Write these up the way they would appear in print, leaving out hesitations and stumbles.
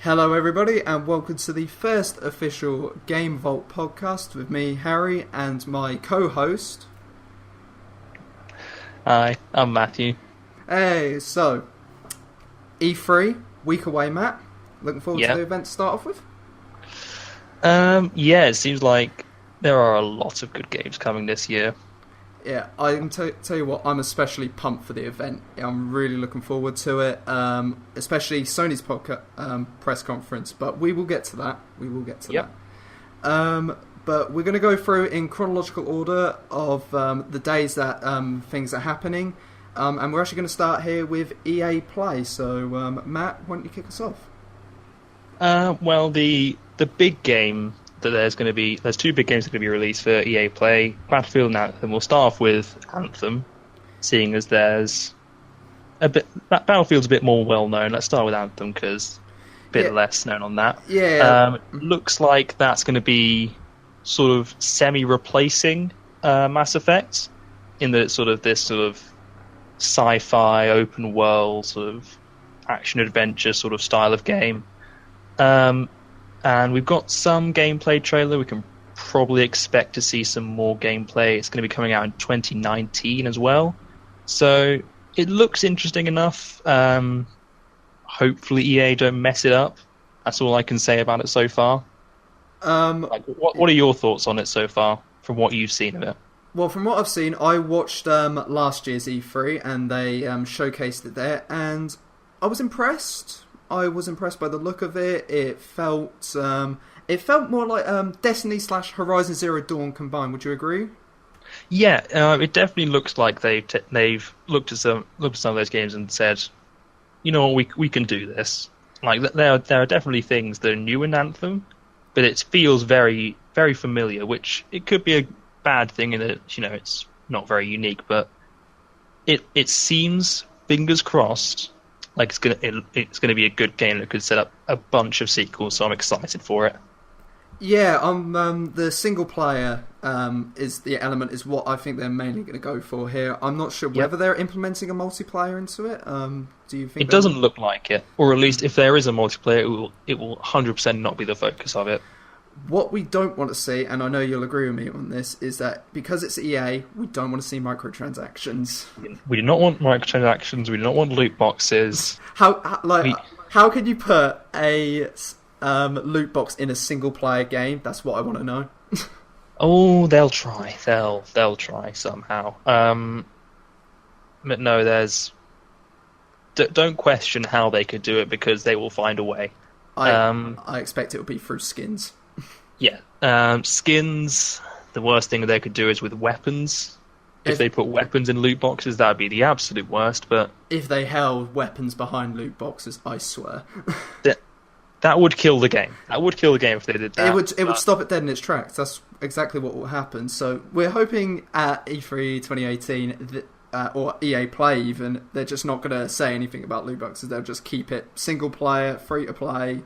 Hello everybody and welcome to the first official Game Vault podcast with me, Harry, and my co-host. Hi, I'm Matthew. Hey, so E3, week away, Matt. Looking forward to the event to start off with? Yeah, it seems like there are a lot of good games coming this year. Yeah, I can tell you what, I'm especially pumped for the event. I'm really looking forward to it, especially Sony's press conference, but we will get to that. But we're going to go through in chronological order of the days that things are happening, and we're actually going to start here with EA Play. So, Matt, why don't you kick us off? Well, the big game that there's two big games that are going to be released for EA Play, Battlefield and Anthem. We'll start off with Anthem, seeing as there's Battlefield's a bit more well known. Let's start with Anthem because a bit less known on that. Yeah. Looks like that's going to be sort of semi-replacing Mass Effect in that this sort of sci-fi open world sort of action adventure sort of style of game. And we've got some gameplay trailer. We can probably expect to see some more gameplay. It's going to be coming out in 2019 as well. So it looks interesting enough. Hopefully EA don't mess it up. That's all I can say about it so far. What are your thoughts on it so far, from what you've seen of it? Well, from what I've seen, I watched last year's E3 and they showcased it there, and I was impressed. I was impressed by the look of it. It felt more like Destiny / Horizon Zero Dawn combined. Would you agree? Yeah, it definitely looks like they've looked at some of those games and said, you know what, we can do this. Like there are definitely things that are new in Anthem, but it feels very, very familiar. Which it could be a bad thing in that it's not very unique, but it seems, fingers crossed, like it's gonna be a good game that could set up a bunch of sequels, so I'm excited for it. Yeah, the single player is what I think they're mainly going to go for here. I'm not sure whether they're implementing a multiplayer into it. Do you think it doesn't look like it, or at least if there is a multiplayer, it will 100% not be the focus of it. What we don't want to see, and I know you'll agree with me on this, is that because it's EA, we don't want to see microtransactions. We do not want microtransactions. We do not want loot boxes. How can you put a loot box in a single player game? That's what I want to know. Oh, they'll try. They'll try somehow. But no, don't question how they could do it because they will find a way. I expect it will be through skins. Yeah, skins. The worst thing they could do is with weapons. If they put weapons in loot boxes, that would be the absolute worst. But if they held weapons behind loot boxes, I swear, that would kill the game. That would kill the game if they did that. It would stop it dead in its tracks. That's exactly what will happen. So we're hoping at E3 2018 or EA Play even, they're just not going to say anything about loot boxes. They'll just keep it single player, free to play.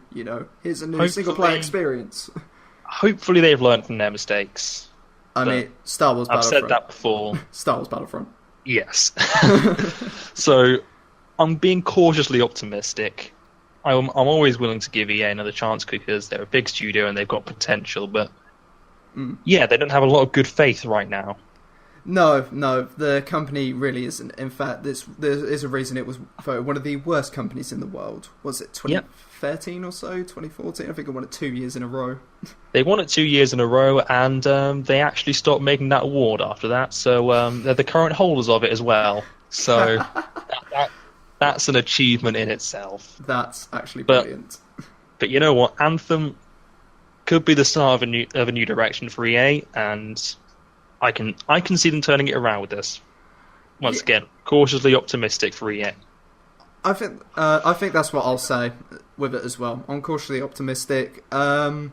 Here's a new single player experience. Hopefully they've learned from their mistakes. I mean, Star Wars Battlefront. I've said that before. Star Wars Battlefront. Yes. So I'm being cautiously optimistic. I'm always willing to give EA another chance because they're a big studio and they've got potential, but yeah, they don't have a lot of good faith right now. No, the company really isn't. In fact, there is a reason it was voted one of the worst companies in the world. Was it 2013 or so? 2014? I think it won it 2 years in a row. They won it 2 years in a row, and they actually stopped making that award after that, so they're the current holders of it as well. So that's an achievement in itself. That's actually brilliant. But you know what? Anthem could be the start of a new direction for EA, and I can see them turning it around with this. Once again, cautiously optimistic for EA. I think that's what I'll say with it as well. I'm cautiously optimistic. But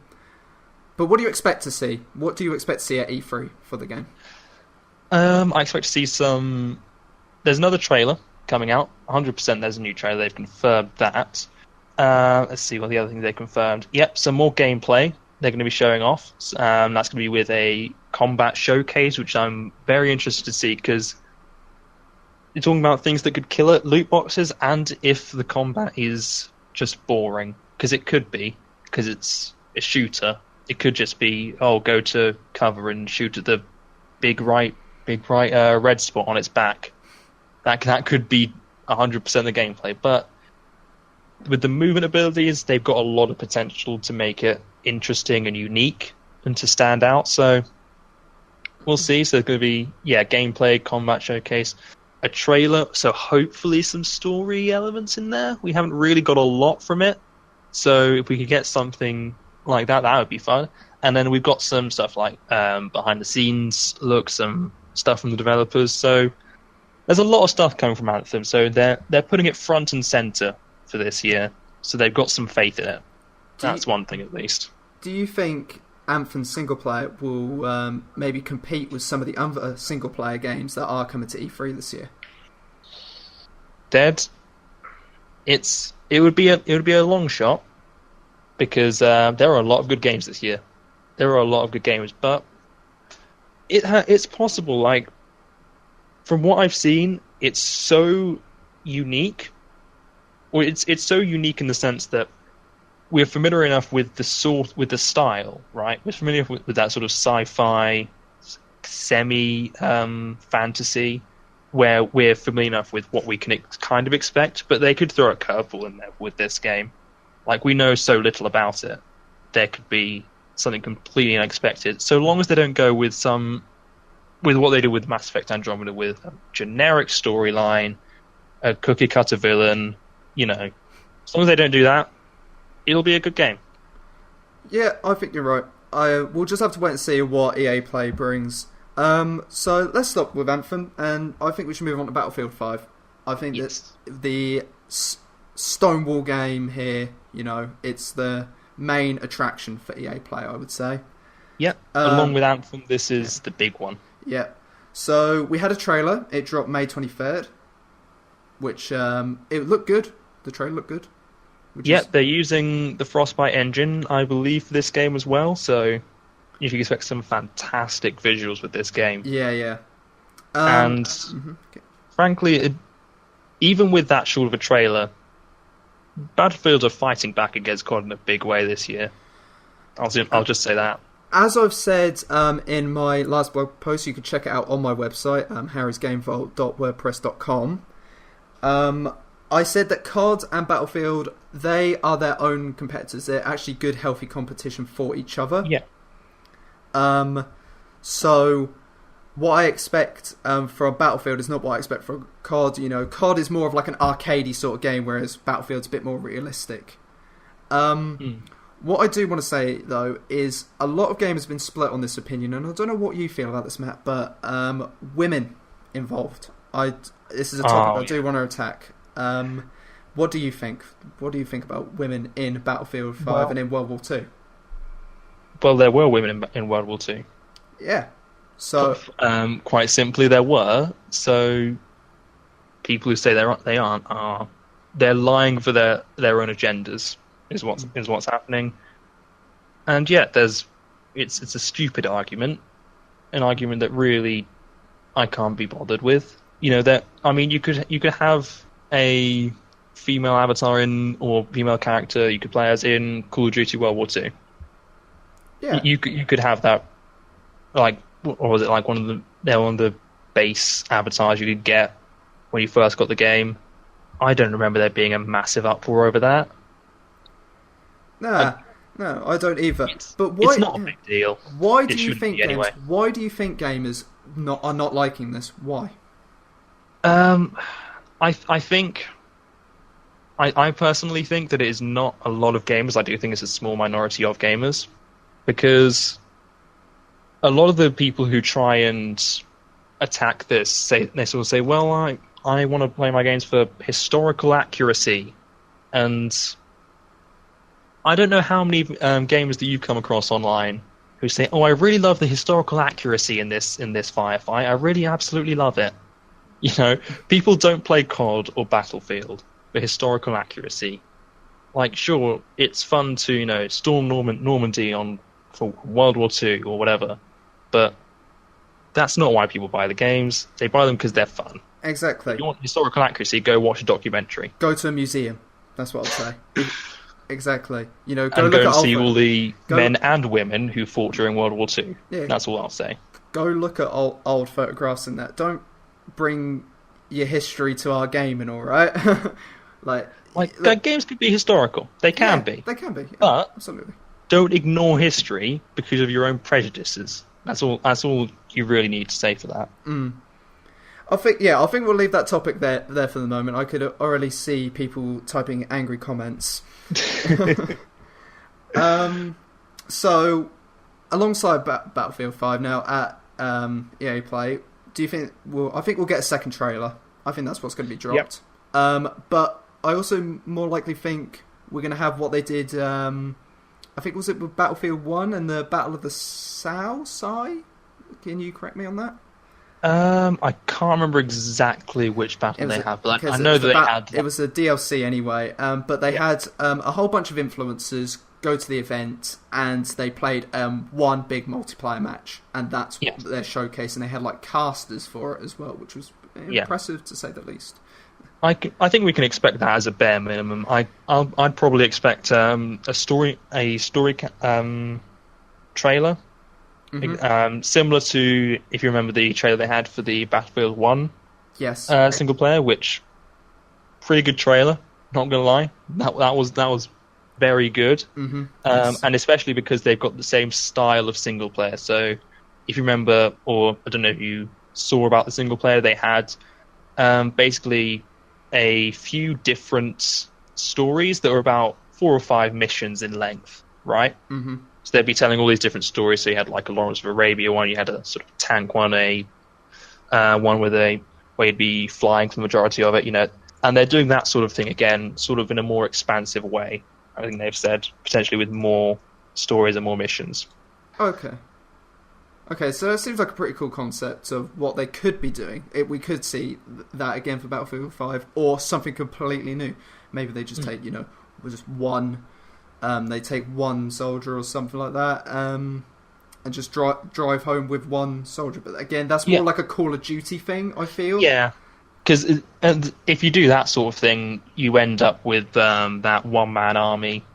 what do you expect to see? What do you expect to see at E3 for the game? I expect to see some. There's another trailer coming out. 100% there's a new trailer. They've confirmed that. Let's see what the other things they confirmed. Yep, some more gameplay they're going to be showing off. That's going to be with a combat showcase, which I'm very interested to see because You're talking about things that could kill it, loot boxes, and if the combat is just boring. because it could be, because it's a shooter. It could just be, go to cover and shoot at the big right red spot on its back. That could be 100% the gameplay. But with the movement abilities, they've got a lot of potential to make it interesting and unique and to stand out. So we'll see. So there's going to be gameplay, combat showcase, a trailer. So hopefully some story elements in there. We haven't really got a lot from it. So if we could get something like that, that would be fun. And then we've got some stuff like behind the scenes look, some stuff from the developers. So there's a lot of stuff coming from Anthem. So they're putting it front and center for this year. So they've got some faith in it. That's one thing at least. Do you think Anthem single player will maybe compete with some of the other single player games that are coming to E3 this year? It would be a long shot, because there are a lot of good games this year. There are a lot of good games, but it's possible. Like, from what I've seen, it's so unique. Or it's so unique in the sense that we're familiar enough with the style, right? We're familiar with that sort of sci-fi, semi fantasy, where we're familiar enough with what we can kind of expect. But they could throw a curveball in there with this game. Like, we know so little about it. There could be something completely unexpected. So long as they don't go with what they did with Mass Effect Andromeda, with a generic storyline, a cookie-cutter villain, as long as they don't do that, it'll be a good game. Yeah, I think you're right. We'll just have to wait and see what EA Play brings. So let's stop with Anthem, and I think we should move on to Battlefield 5. I think that the Stonewall game here, it's the main attraction for EA Play, I would say. Yeah, along with Anthem, this is the big one. Yeah. So we had a trailer. It dropped May 23rd, which it looked good. The trailer looked good. They're using the Frostbite engine, I believe, for this game as well. So you can expect some fantastic visuals with this game. Yeah. Frankly, even with that short of a trailer, Battlefield are fighting back against COD in a big way this year. I'll just say that. As I've said in my last blog post, you can check it out on my website, harrysgamevault.wordpress.com. I said that COD and Battlefield, they are their own competitors. They're actually good, healthy competition for each other. Yeah. So what I expect from Battlefield is not what I expect from COD. COD is more of like an arcadey sort of game, whereas Battlefield's a bit more realistic. What I do want to say, though, is a lot of gamers have been split on this opinion, and I don't know what you feel about this, Matt, but women involved. This is a topic I do want to attack. What do you think? What do you think about women in Battlefield 5 and in World War 2? Well, there were women in World War 2. Yeah. So, quite simply, there were. So, people who say they aren't they're lying for their own agendas. Is what's happening. And yeah, it's a stupid argument, an argument that really I can't be bothered with. You could have a female avatar or female character you could play as in Call of Duty World War 2. Yeah. You could have that, like, or was it like one of the base avatars you could get when you first got the game? I don't remember there being a massive uproar over that. No, I don't either. But why, it's not a big deal. Why do you think gamers are not liking this? Why? I personally think that it is not a lot of gamers. I do think it's a small minority of gamers, because a lot of the people who try and attack this they sort of say, well, I want to play my games for historical accuracy, and I don't know how many gamers that you've come across online who say, "Oh, I really love the historical accuracy in this firefight. I really absolutely love it." People don't play COD or Battlefield for historical accuracy. Like, sure, it's fun to storm Normandy for World War II or whatever, but that's not why people buy the games. They buy them because they're fun. Exactly. If you want historical accuracy, go watch a documentary. Go to a museum. That's what I'd say. Exactly. You know, And go and see Alpha. all the men and women who fought during World War Two. Yeah. That's all I'll say. Go look at old photographs in that. Don't bring your history to our game and all, right? Games could be historical. They can be. They can be. Yeah, but absolutely. Don't ignore history because of your own prejudices. That's all you really need to say for that. I think we'll leave that topic there for the moment. I could already see people typing angry comments. So, alongside Battlefield 5 now at EA Play, do you think I think we'll get a second trailer. I think that's what's going to be dropped. Yep. But I also more likely think we're going to have what they did. I think was it with Battlefield 1 and the Battle of the Sai? Can you correct me on that? I can't remember exactly which battle they had, but I know that they had... It was a DLC anyway, but they had a whole bunch of influencers go to the event, and they played one big multiplayer match, and that's what they're showcasing. They had like casters for it as well, which was impressive to say the least. I think we can expect that as a bare minimum. I'd probably expect a story trailer. Mm-hmm. Similar to, if you remember, the trailer they had for the Battlefield 1 single player, which pretty good trailer, not gonna lie. That was very good. Mm-hmm. And especially because they've got the same style of single player. So if you remember, or I don't know if you saw about the single player, they had basically a few different stories that were about 4 or 5 missions in length, right? Mm-hmm. So they'd be telling all these different stories. So you had like a Lawrence of Arabia one, you had a sort of tank one, one where you'd be flying for the majority of it, you know. And they're doing that sort of thing again, sort of in a more expansive way. I think they've said potentially with more stories and more missions. Okay, so it seems like a pretty cool concept of what they could be doing. We could see that again for Battlefield 5, or something completely new. Maybe they just take, just one. They take one soldier or something like that, and just drive home with one soldier. But again, that's more like a Call of Duty thing, I feel. Yeah, because if you do that sort of thing, you end up with that one-man army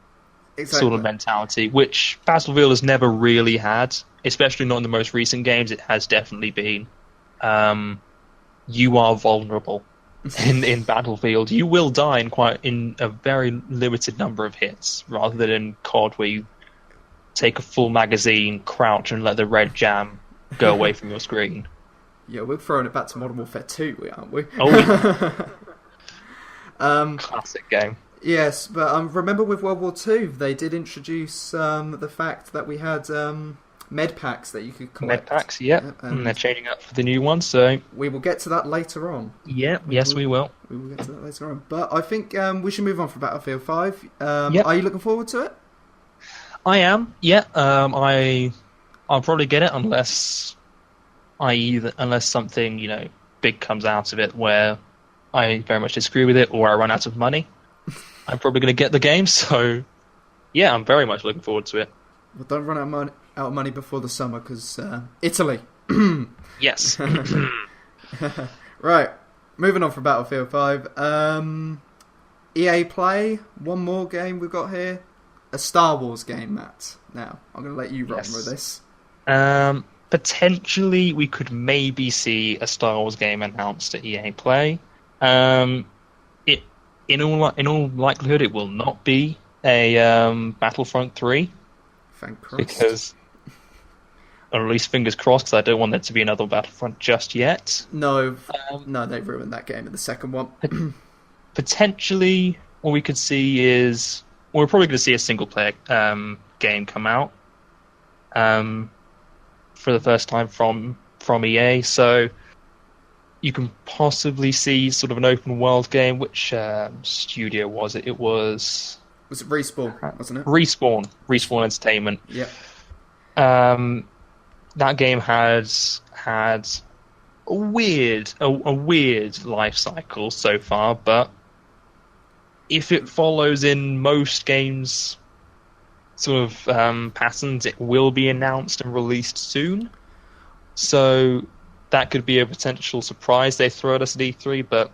sort of mentality, which Battlefield has never really had, especially not in the most recent games. It has definitely been. You are vulnerable. In Battlefield, you will die in a very limited number of hits, rather than in COD where you take a full magazine, crouch, and let the red jam go away from your screen. Yeah, we're throwing it back to Modern Warfare 2, aren't we? Oh, yeah. Classic game. Yes, but remember with World War II, they did introduce the fact that we had med packs that you could collect. Med packs, and they're changing up for the new one, so... We will get to that later on. Yeah, we will. We will get to that later on. But I think we should move on from Battlefield 5. Are you looking forward to it? I am, yeah. I'll probably get it unless something, big comes out of it where I very much disagree with it, or I run out of money. I'm probably going to get the game, so... Yeah, I'm very much looking forward to it. Well, don't run out of money before the summer, because Italy. Yes. Right, moving on from Battlefield 5. EA Play, one more game we've got here. A Star Wars game, Matt. Now, I'm going to let you run with this. Potentially, we could maybe see a Star Wars game announced at EA Play. In all likelihood, it will not be a Battlefront 3. Thank Christ. Because, or at least fingers crossed, because I don't want there to be another Battlefront just yet. No, they ruined that game in the second one. Potentially, what we could see is... We're probably going to see a single-player game come out for the first time from EA, so you can possibly see sort of an open-world game. Which studio was it? It was... Was it Respawn, wasn't it? Respawn Entertainment. Yeah. That game has had a weird life cycle so far, but if it follows in most games' sort of patterns, it will be announced and released soon. So that could be a potential surprise they throw at us at E3,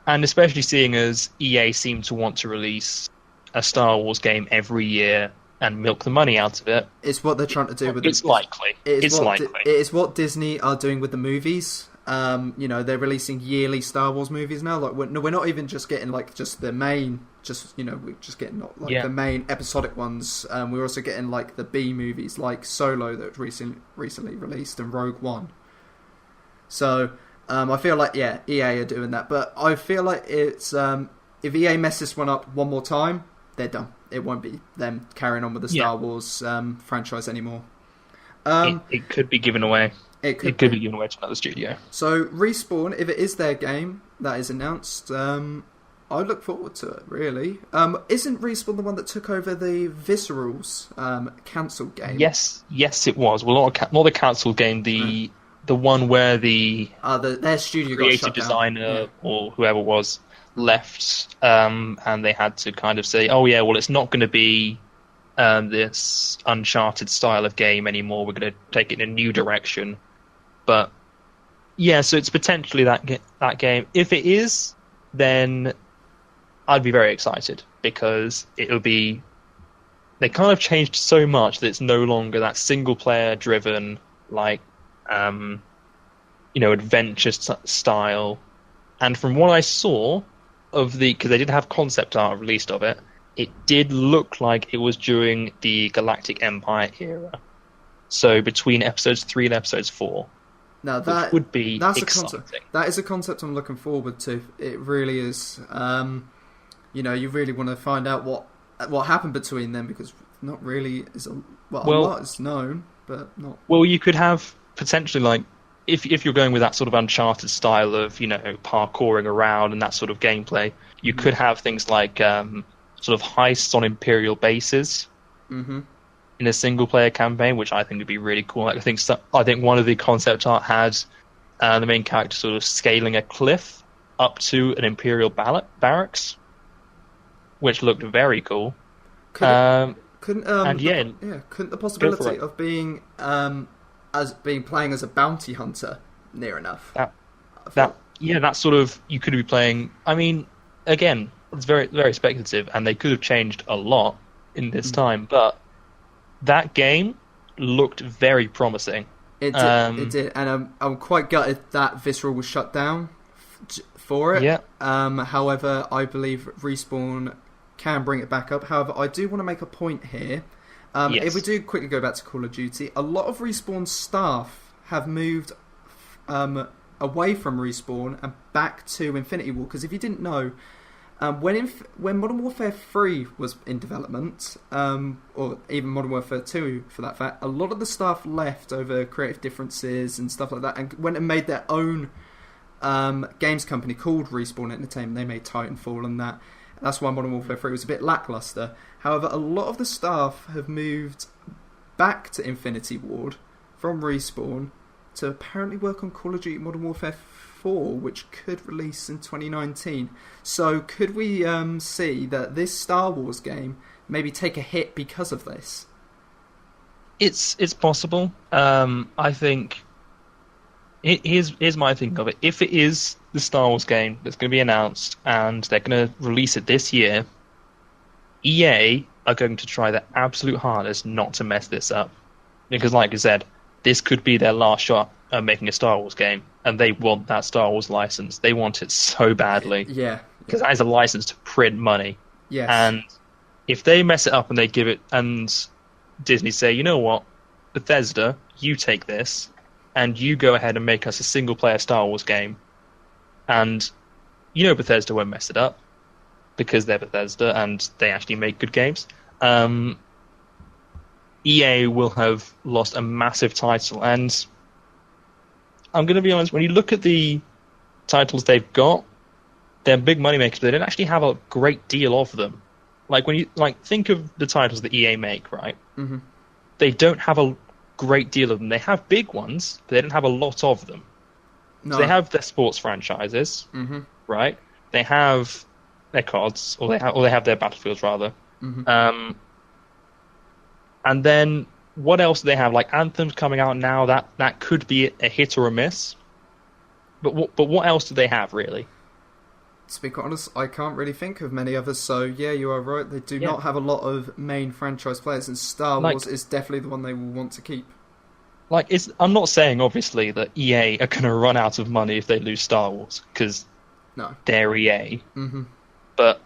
and especially seeing as EA seem to want to release a Star Wars game every year and milk the money out of it, It's what they're trying to do with it's likely. It's likely. It is what Disney are doing with the movies. They're releasing yearly Star Wars movies now. Like we're not even just getting like just the main, we're just getting not like the main episodic ones. We're also getting like the B movies, like Solo that recently released and Rogue One. So I feel like EA are doing that, but I feel like it's if EA mess this one up one more time, they're done. It won't be them carrying on with the Star Wars franchise anymore. It could be given away. It could be given away to another studio. So Respawn, if it is their game that is announced, I look forward to it. Really, isn't Respawn the one that took over the Visceral's cancelled game? Yes, it was. Well, not the cancelled game. The one where their studio creative got shut designer down. or whoever was left, and they had to kind of say, "Oh yeah, well, it's not going to be this Uncharted style of game anymore. We're going to take it in a new direction." But yeah, so it's potentially that game. If it is, then I'd be very excited because it'll be. They kind of changed so much that it's no longer that single player driven like adventure style. And from what I saw of because they did have concept art released of it, it did look like it was during the Galactic Empire era. So between episodes 3 and episodes 4. Now that would be that's exciting. a concept. That is a concept I'm looking forward to. It really is. You really want to find out what happened between them because not really is a lot is known, but not. Well, you could have potentially like if you're going with that sort of Uncharted style of parkouring around and that sort of gameplay, you could have things like sort of heists on Imperial bases. Mm-hmm. In a single-player campaign, which I think would be really cool. Like, I think one of the concept art had the main character sort of scaling a cliff up to an Imperial barracks, which looked very cool. Couldn't the possibility of being playing as a bounty hunter near enough? That sort of you could be playing. I mean, again, it's very very speculative, and they could have changed a lot in this time, but. That game looked very promising. It did, and I'm quite gutted that Visceral was shut down for it. Yeah. However, I believe Respawn can bring it back up. However, I do want to make a point here. Yes. If we do quickly go back to Call of Duty, a lot of Respawn staff have moved away from Respawn and back to Infinity Ward. Because if you didn't know, when Modern Warfare 3 was in development, or even Modern Warfare 2 for that fact, a lot of the staff left over creative differences and stuff like that and went and made their own games company called Respawn Entertainment. They made Titanfall and that. That's why Modern Warfare 3 was a bit lackluster. However, a lot of the staff have moved back to Infinity Ward from Respawn to apparently work on Call of Duty Modern Warfare 4, which could release in 2019. So could we see that this Star Wars game maybe take a hit because of this? It's possible. I think here's my thinking of it. If it is the Star Wars game that's going to be announced and they're going to release it this year, EA are going to try their absolute hardest not to mess this up. Because like I said, this could be their last shot at making a Star Wars game, and they want that Star Wars license. They want it so badly. Yeah. Because that is a license to print money. Yes. And if they mess it up and they give it, and Disney say, you know what, Bethesda, you take this, and you go ahead and make us a single-player Star Wars game, and Bethesda won't mess it up, because they're Bethesda, and they actually make good games. EA will have lost a massive title, and I'm going to be honest, when you look at the titles they've got, they're big money makers, but they don't actually have a great deal of them. Like when you think of the titles that EA make, right? Mm-hmm. They don't have a great deal of them. They have big ones, but they don't have a lot of them. No. So they have their sports franchises, mm-hmm. right? They have their CODs, or they have their Battlefields rather. Mm-hmm. And then what else do they have? Like Anthem's coming out now. That could be a hit or a miss. But what else do they have really? To be quite honest, I can't really think of many others. So yeah, you are right. They do Yeah. not have a lot of main franchise players, and Star Like- Wars is definitely the one they will want to keep. Like, I'm not saying obviously that EA are going to run out of money if they lose Star Wars because No. they're EA, Hmm. but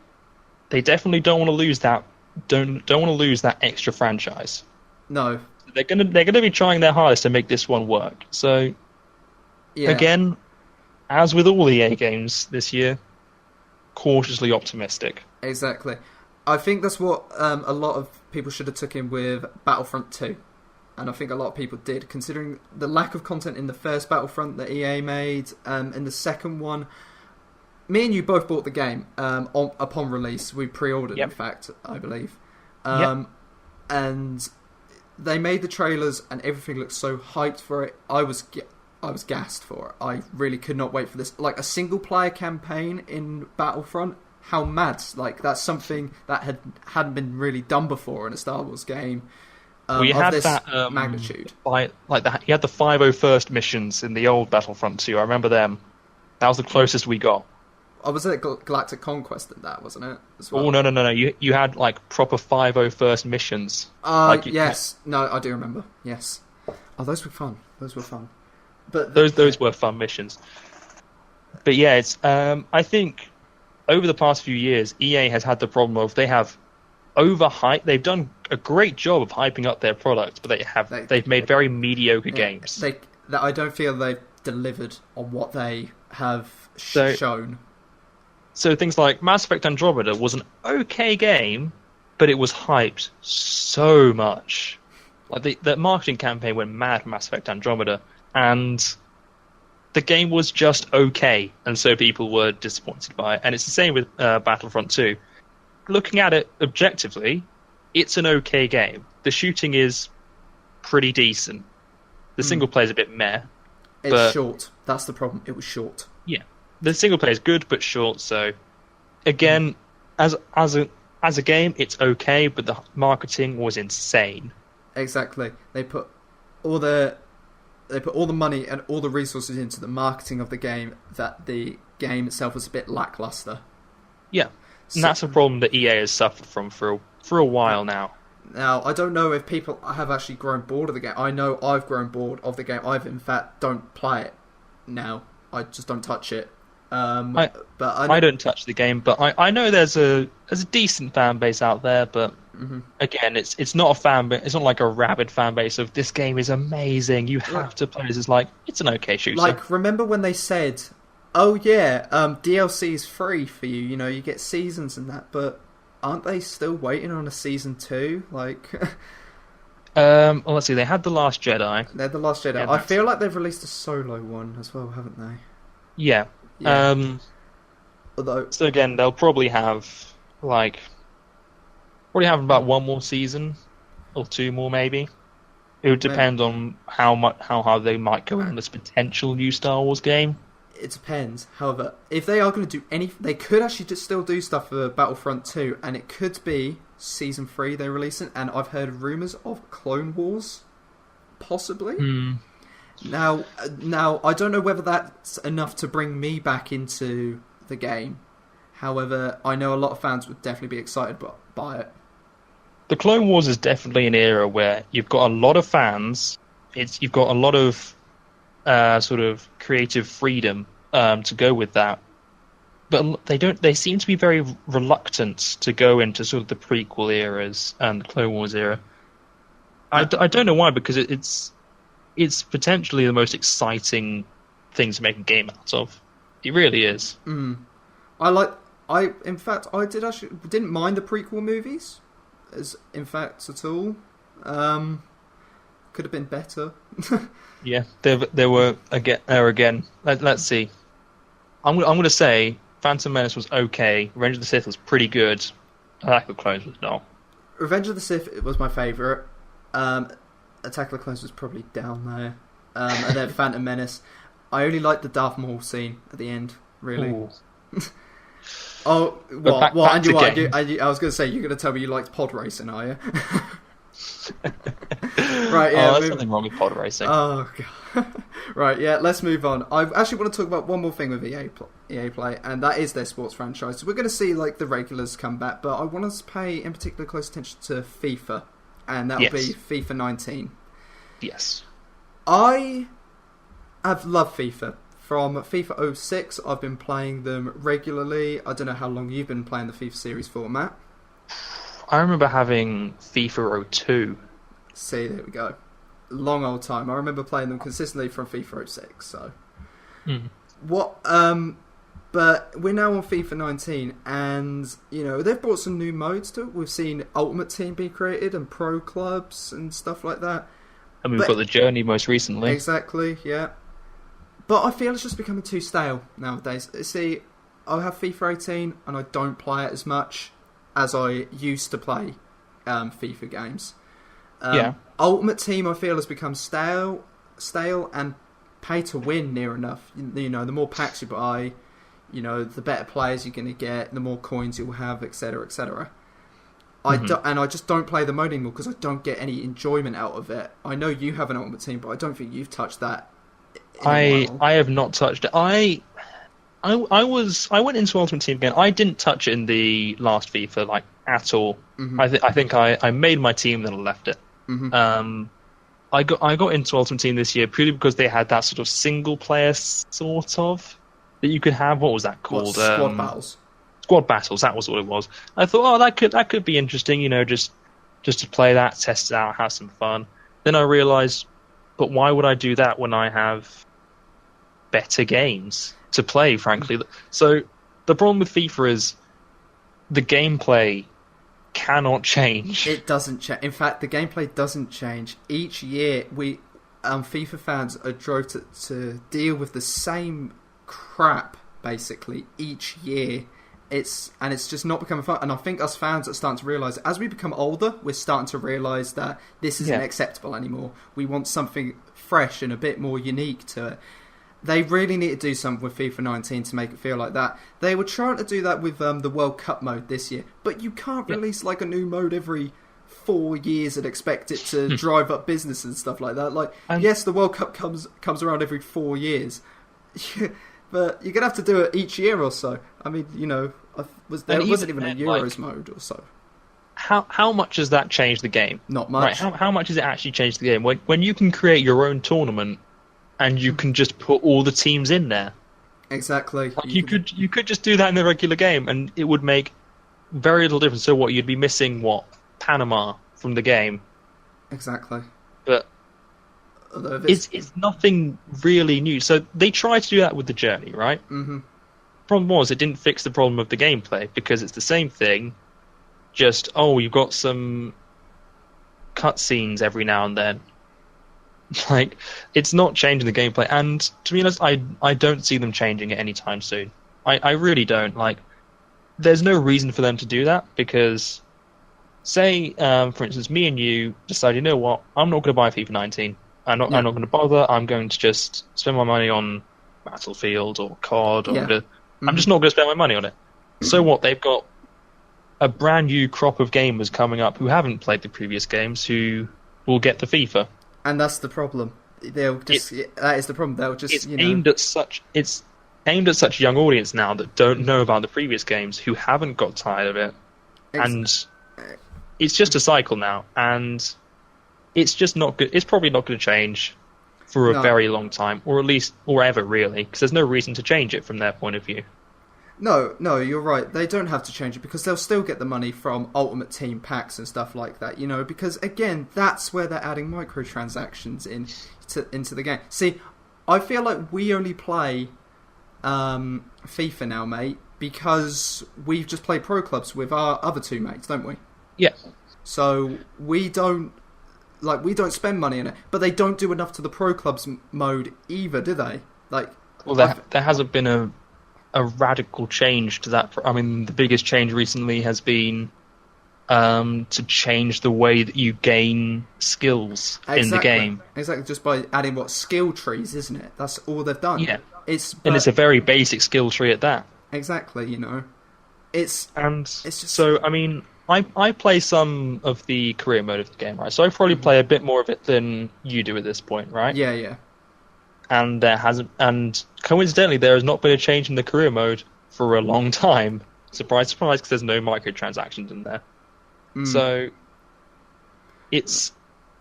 they definitely don't want to lose that. Don't want to lose that extra franchise. No. They're gonna be trying their hardest to make this one work. So Yeah. again, as with all EA games this year, cautiously optimistic. Exactly. I think that's what a lot of people should have took in with Battlefront 2. And I think a lot of people did, considering the lack of content in the first Battlefront that EA made. In the second one, me and you both bought the game upon release. We pre-ordered, Yep. in fact, I believe. Yep. And they made the trailers, and everything looked so hyped for it. I was gassed for it. I really could not wait for this. Like a single-player campaign in Battlefront. How mad! Like that's something that hadn't been really done before in a Star Wars game. We of had this that magnitude. That. You had the 501st missions in the old Battlefront 2. I remember them. That was the closest we got. Oh, was it Galactic Conquest in that, wasn't it? As well? Oh no! You had like proper 501st missions. Yes. No, I do remember. Yes. Oh, those were fun. But Those were fun missions. But yeah, it's I think over the past few years, EA has had the problem of they have overhyped. They've done a great job of hyping up their product, but they've made very mediocre games. I don't feel they've delivered on what they have shown. So things like Mass Effect Andromeda was an okay game, but it was hyped so much. Like the marketing campaign went mad for Mass Effect Andromeda, and the game was just okay, and so people were disappointed by it. And it's the same with Battlefront 2. Looking at it objectively, it's an okay game. The shooting is pretty decent. The single player is a bit meh. It's short. That's the problem. It was short. Yeah, the single player is good but short. So again, as a game, it's okay, but the marketing was insane. Exactly. They put all the money and all the resources into the marketing of the game that the game itself was a bit lackluster. Yeah. And that's a problem that EA has suffered from for a while now. Now, I don't know if people have actually grown bored of the game. I know I've grown bored of the game. I've, in fact, don't play it now. I just don't touch it. I don't touch the game, but I know there's a decent fan base out there, but again, it's not a fan base. It's not like a rabid fan base of this game is amazing. You have to play this. It's like, it's an okay shooter. Like, remember when they said, oh yeah, DLC is free for you, you get seasons and that, but aren't they still waiting on a season 2? Like, well, let's see, they had The Last Jedi. They're The Last Jedi. Yeah, I feel like they've released a solo one as well, haven't they? Yeah. Although, so again, they'll probably have about one more season or two more, maybe. It would depend on how hard they might go on this potential new Star Wars game. it depends. However, if they are going to do anything, they could actually just still do stuff for Battlefront 2, and it could be Season 3 they're releasing, and I've heard rumours of Clone Wars, possibly. Now, I don't know whether that's enough to bring me back into the game. However, I know a lot of fans would definitely be excited by it. The Clone Wars is definitely an era where you've got a lot of fans. You've got a lot of sort of creative freedom to go with that, but they seem to be very reluctant to go into sort of the prequel eras and the Clone Wars era. I don't know why, because it's potentially the most exciting thing to make a game out of. It really is. In fact, I didn't mind the prequel movies, at all. Could have been better. Yeah, there were again. Let's see. I'm going to say Phantom Menace was okay. Revenge of the Sith was pretty good. Attack of the Clones was not. Revenge of the Sith was my favourite. Attack of the Clones was probably down there. And then Phantom Menace. I only liked the Darth Maul scene at the end, really. Oh, what? I was going to say, you're going to tell me you liked pod racing, are you? Right, yeah. There's nothing wrong with pod racing. Oh, God. Right, yeah, let's move on. I actually want to talk about one more thing with EA EA Play, and that is their sports franchise. So we're going to see like the regulars come back, but I want us to pay in particular close attention to FIFA, and that will be FIFA 19. Yes. I have loved FIFA. From FIFA 06, I've been playing them regularly. I don't know how long you've been playing the FIFA series for, Matt. I remember having FIFA 02. See, there we go. Long old time. I remember playing them consistently from FIFA 06. So, but we're now on FIFA 19, and they've brought some new modes to it. We've seen Ultimate Team be created and pro clubs and stuff like that. And we've got the Journey most recently. Exactly, yeah. But I feel it's just becoming too stale nowadays. See, I have FIFA 18 and I don't play it as much as I used to play FIFA games. Ultimate Team, I feel, has become stale and pay to win near enough. The more packs you buy, the better players you're going to get, the more coins you'll have, etc., etc. And I just don't play the mode anymore because I don't get any enjoyment out of it. I know you have an Ultimate Team, but I don't think you've touched that. I have not touched it. I went into Ultimate Team again. I didn't touch it in the last FIFA at all. I think I made my team, then I left it. I got into Ultimate Team this year purely because they had that sort of single player sort of that you could have. What was that called? Squad battles. Squad battles. That was what it was. I thought, that could be interesting. Just to play that, test it out, have some fun. Then I realised, but why would I do that when I have better games to play, frankly? So the problem with FIFA is the gameplay cannot change. It doesn't change. In fact, the gameplay doesn't change. Each year, we FIFA fans are drove to deal with the same crap, basically, each year. It's just not becoming fun. And I think us fans are starting to realise, as we become older, we're starting to realise that this isn't acceptable anymore. We want something fresh and a bit more unique to it. They really need to do something with FIFA 19 to make it feel like that. They were trying to do that with the World Cup mode this year, but you can't release a new mode every 4 years and expect it to drive up business and stuff like that. Yes, the World Cup comes around every 4 years, but you're gonna have to do it each year or so. I mean, there wasn't even a Euros mode or so. How much has that changed the game? Not much. Right, how much has it actually changed the game? When you can create your own tournament and you can just put all the teams in there. Exactly. You could just do that in the regular game, and it would make very little difference. So you'd be missing Panama from the game. Exactly. But it's nothing really new. So they tried to do that with the Journey, right? Mm-hmm. Problem was, it didn't fix the problem of the gameplay because it's the same thing. Just you've got some cutscenes every now and then. It's not changing the gameplay, and to be honest, I don't see them changing it anytime soon. I really don't. There's no reason for them to do that, because say, for instance, me and you decide, you know what, I'm not going to buy FIFA 19. I'm not going to bother. I'm going to just spend my money on Battlefield or COD. I'm just not going to spend my money on it. So what? They've got a brand new crop of gamers coming up who haven't played the previous games who will get the FIFA. And that's the problem. That is the problem. They'll just aimed at such a young audience now that don't know about the previous games, who haven't got tired of it, and it's just a cycle now, and it's just not good. It's probably not going to change for a very long time, or at least or ever really, because there's no reason to change it from their point of view. No, you're right. They don't have to change it because they'll still get the money from Ultimate Team packs and stuff like that, because, again, that's where they're adding microtransactions into the game. See, I feel like we only play FIFA now, mate, because we've just played Pro Clubs with our other two mates, don't we? Yeah. So we don't spend money on it, but they don't do enough to the Pro Clubs mode either, do they? There hasn't been a radical change to that. I mean, the biggest change recently has been to change the way that you gain skills in the game. Exactly, just by adding skill trees, isn't it? That's all they've done. Yeah, it's a very basic skill tree at that. Exactly, it's just so. I mean, I play some of the career mode of the game, right? So I probably play a bit more of it than you do at this point, right? Yeah. and there hasn't. And coincidentally, there has not been a change in the career mode for a long time. Surprise, surprise, because there's no microtransactions in there. So it's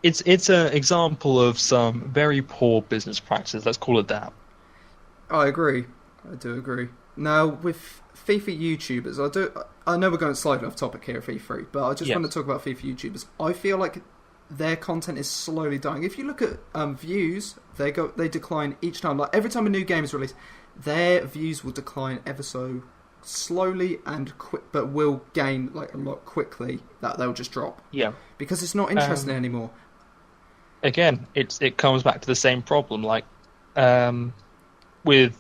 an example of some very poor business practices. Let's call it that. I agree. I do agree. Now, with FIFA YouTubers, I know we're going slightly off topic here at FIFA3, but I just want to talk about FIFA YouTubers. I feel like their content is slowly dying. If you look at views, they decline each time. Like every time a new game is released, their views will decline ever so slowly and quick, but will gain like a lot quickly. That they'll just drop. Yeah, because it's not interesting anymore. Again, it comes back to the same problem. Like with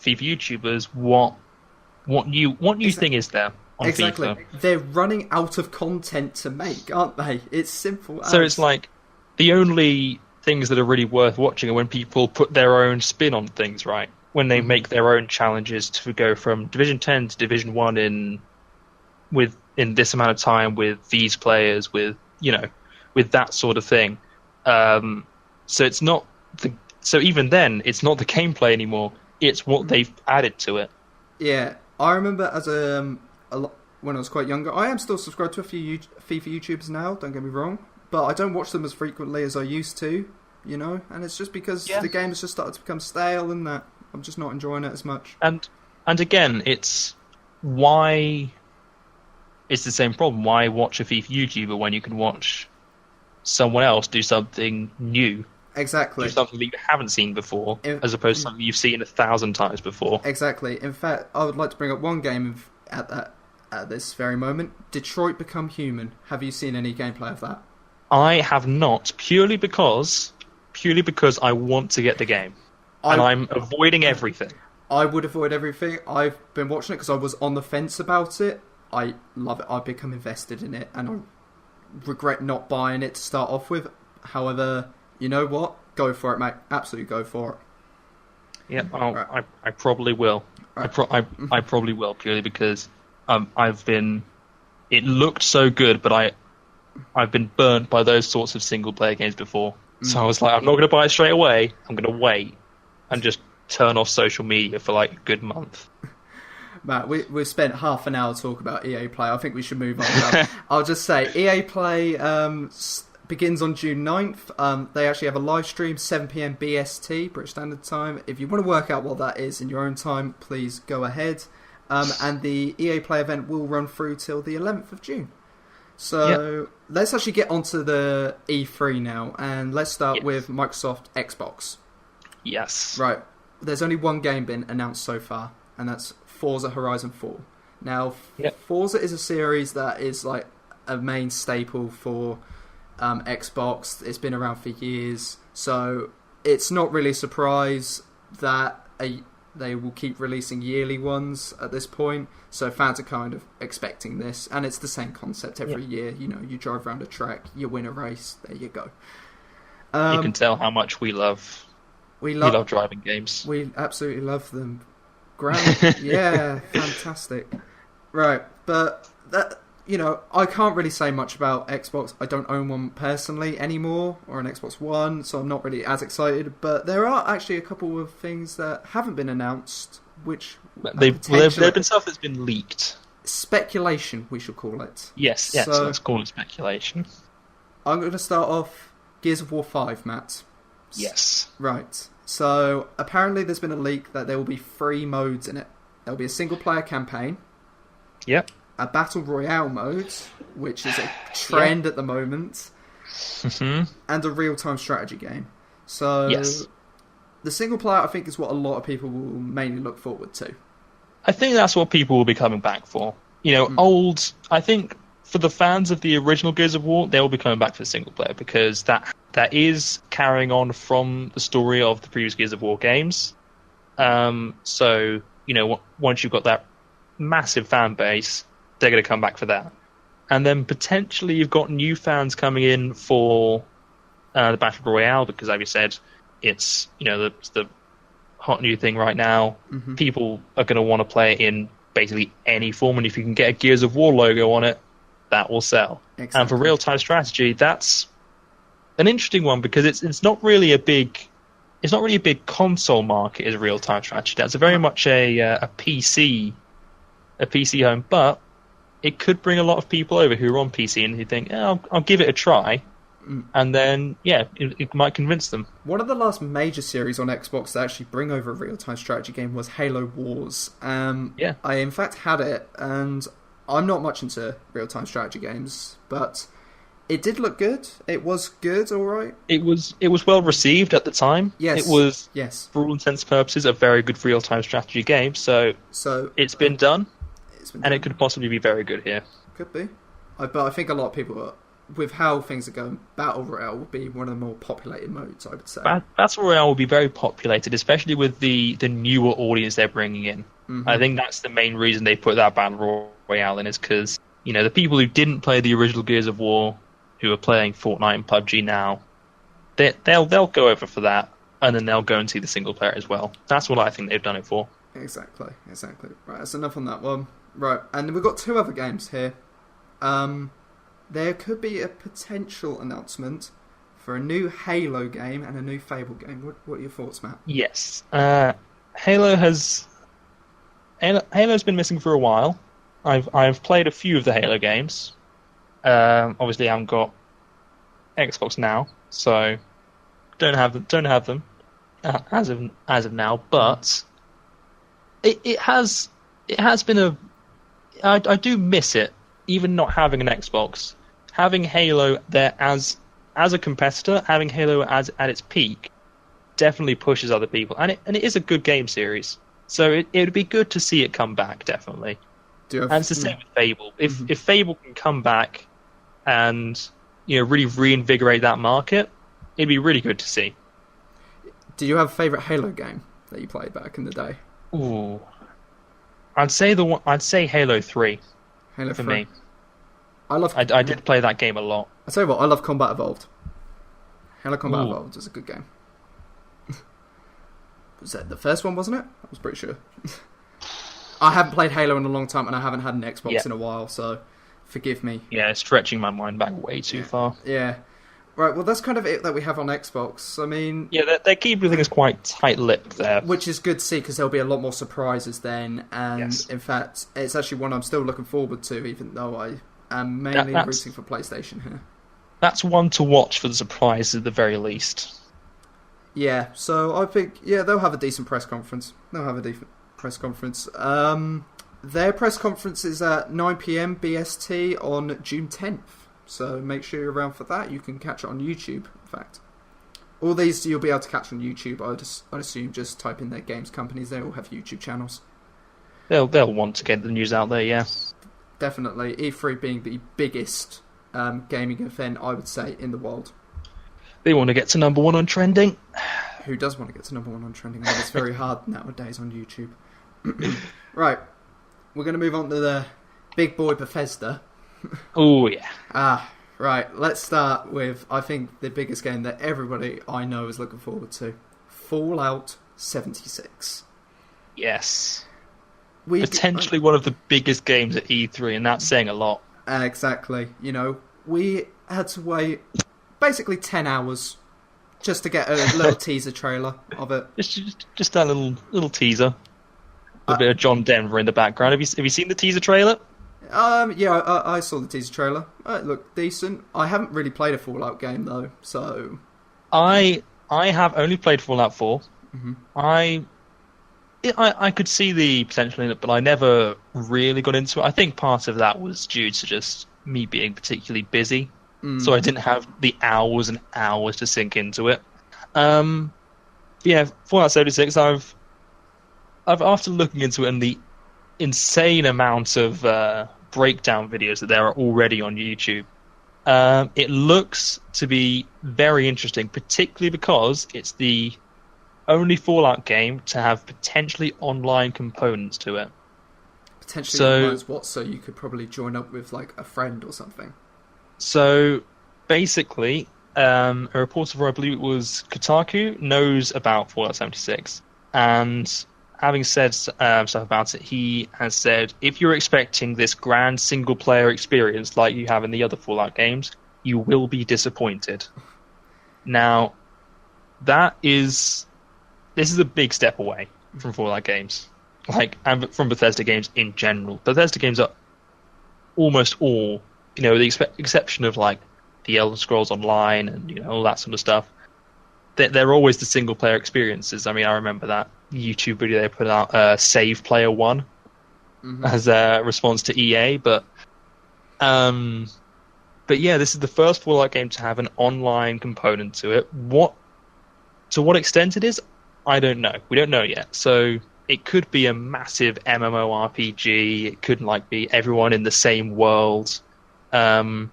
FIFA YouTubers, what new thing is there on FIFA? They're running out of content to make, aren't they? It's simple. So it's like the only things that are really worth watching are when people put their own spin on things, right? When they make their own challenges to go from Division 10 to Division 1 in this amount of time with these players, with that sort of thing. So it's not so even then it's not the gameplay anymore. It's what they've added to it. Yeah, I remember as when I was quite younger. I am still subscribed to a few FIFA YouTubers now. Don't get me wrong, but I don't watch them as frequently as I used to. And it's just because the game has just started to become stale, and that I'm just not enjoying it as much. And again, it's the same problem. Why watch a FIFA YouTuber when you can watch someone else do something new? Exactly. Do something that you haven't seen before, as opposed to something you've seen 1,000 times before. Exactly. In fact, I would like to bring up one game at this very moment. Detroit Become Human. Have you seen any gameplay of that? I have not, purely because I want to get the game. And I'm avoiding everything. I would avoid everything. I've been watching it because I was on the fence about it. I love it. I've become invested in it, and I regret not buying it to start off with. However, you know what? Go for it, mate. Absolutely go for it. Yeah, I probably will. Right. I probably will, purely because it looked so good, but I've been burnt by those sorts of single player games before. So I was like, I'm not going to buy it straight away. I'm going to wait and just turn off social media for like a good month. Matt, we've spent half an hour talking about EA Play. I think we should move on now. I'll just say, EA Play begins on June 9th. They actually have a live stream, 7pm BST, British Standard Time. If you want to work out what that is in your own time, please go ahead. And the EA Play event will run through till the 11th of June. So let's actually get onto the E3 now, and let's start with Microsoft Xbox. Yes. Right. There's only one game been announced so far, and that's Forza Horizon 4. Now, Forza is a series that is like a main staple for Xbox. It's been around for years, so it's not really a surprise that they will keep releasing yearly ones at this point. So fans are kind of expecting this, and it's the same concept every year. You drive around a track, you win a race, there you go. You can tell how much we love driving games. We absolutely love them. Yeah, fantastic. Right, but that I can't really say much about Xbox. I don't own one personally anymore, or an Xbox One, so I'm not really as excited. But there are actually a couple of things that haven't been announced, which there've been stuff that's been leaked. Speculation, we should call it. Yes, so let's call it speculation. I'm going to start off Gears of War 5, Matt. Yes. Right. So apparently there's been a leak that there will be 3 modes in it. There'll be a single-player campaign. Yep. A battle royale mode, which is a trend at the moment, and a real-time strategy game. So the single player, I think, is what a lot of people will mainly look forward to. I think that's what people will be coming back for. I think for the fans of the original Gears of War, they will be coming back for the single player, because that is carrying on from the story of the previous Gears of War games. So once you've got that massive fan base, they're going to come back for that. And then potentially you've got new fans coming in for the Battle Royale, because, as you said, it's the hot new thing right now. Mm-hmm. People are going to want to play it in basically any form, and if you can get a Gears of War logo on it, that will sell. Exactly. And for real-time strategy, that's an interesting one, because it's not really a big it's not really a big console market as real-time strategy. That's very much a PC home, but it could bring a lot of people over who are on PC and who think, I'll give it a try, and then it might convince them. One of the last major series on Xbox that actually bring over a real-time strategy game was Halo Wars. I in fact had it, and I'm not much into real-time strategy games, but it did look good. It was good, all right. It was well received at the time. Yes. It was, yes, for all intents and purposes, a very good real-time strategy game. So it's been done, and it could possibly be very good here. Could be, but I think a lot of people, with how things are going, Battle Royale will be one of the more populated modes, I would say. Battle Royale will be very populated, especially with the newer audience they're bringing in. Mm-hmm. I think that's the main reason they put that Battle Royale in, is because the people who didn't play the original Gears of War, who are playing Fortnite and PUBG now, they'll go over for that, and then they'll go and see the single player as well. That's what I think they've done it for. Exactly. Right, that's enough on that one. Right, and we've got 2 other games here. There could be a potential announcement for a new Halo game and a new Fable game. What are your thoughts, Matt? Yes. Halo's been missing for a while. I've played a few of the Halo games. Obviously, I haven't got Xbox now, so don't have them as of now. But it has been I do miss it, even not having an Xbox. Having Halo there as a competitor, having Halo at its peak, definitely pushes other people, and it is a good game series. So it would be good to see it come back, definitely. And it's the same with Fable. If Fable can come back and really reinvigorate that market, it'd be really good to see. Do you have a favourite Halo game that you played back in the day? Ooh, I'd say Halo 3. Halo for 3. Me. I did play that game a lot. I tell you what, I love Combat Evolved. Halo Combat Evolved is a good game. Was that the first one, wasn't it? I was pretty sure. I haven't played Halo in a long time, and I haven't had an Xbox in a while, so forgive me. Yeah, stretching my mind back way too far. Yeah. Right, well, that's kind of it that we have on Xbox. I mean... Yeah, they keep everything is quite tight-lipped there. Which is good to see, because there'll be a lot more surprises then, and in fact, it's actually one I'm still looking forward to, even though I am mainly rooting for PlayStation here. That's one to watch for the surprises at the very least. Yeah, so I think, they'll have a decent press conference. Their press conference is at 9 PM BST on June 10th. So make sure you're around for that. You can catch it on YouTube, in fact. All these you'll be able to catch on YouTube. I'd assume just type in their games companies. They all have YouTube channels. They'll want to get the news out there, yeah. Definitely. E3 being the biggest gaming event, I would say, in the world. They want to get to number 1 on trending. Who does want to get to number 1 on trending? It's very hard nowadays on YouTube. Right. We're going to move on to the big boy Bethesda. Oh, yeah. Right. Let's start with, I think, the biggest game that everybody I know is looking forward to. Fallout 76. Yes. Potentially one of the biggest games at E3, and that's saying a lot. Exactly. We had to wait basically 10 hours just to get a little teaser trailer of it. Just that little teaser. A bit of John Denver in the background. Have you seen the teaser trailer? Yeah, I saw the teaser trailer. It looked decent. I haven't really played a Fallout game though, so I have only played Fallout 4. Mm-hmm. I could see the potential in it, but I never really got into it. I think part of that was due to just me being particularly busy, so I didn't have the hours and hours to sink into it. Yeah, Fallout 76. I've after looking into it and the insane amount of breakdown videos that there are already on YouTube, it looks to be very interesting, particularly because it's the only Fallout game to have potentially online components to it. Potentially online what? So you could probably join up with like a friend or something. So basically, a reporter for, I believe it was Kotaku, knows about Fallout 76, and having said stuff about it, he has said, if you're expecting this grand single-player experience like you have in the other Fallout games, you will be disappointed. Now, that is this is a big step away from Fallout games, and from Bethesda games in general. Bethesda games are almost all, with the exception of like the Elder Scrolls Online and all that sort of stuff. They're always the single player experiences. I mean, I remember that YouTube video they put out, Save Player One, as a response to EA, but yeah, this is the first Fallout game to have an online component to it. To what extent it is, I don't know. We don't know yet. So it could be a massive MMORPG. It could be everyone in the same world. But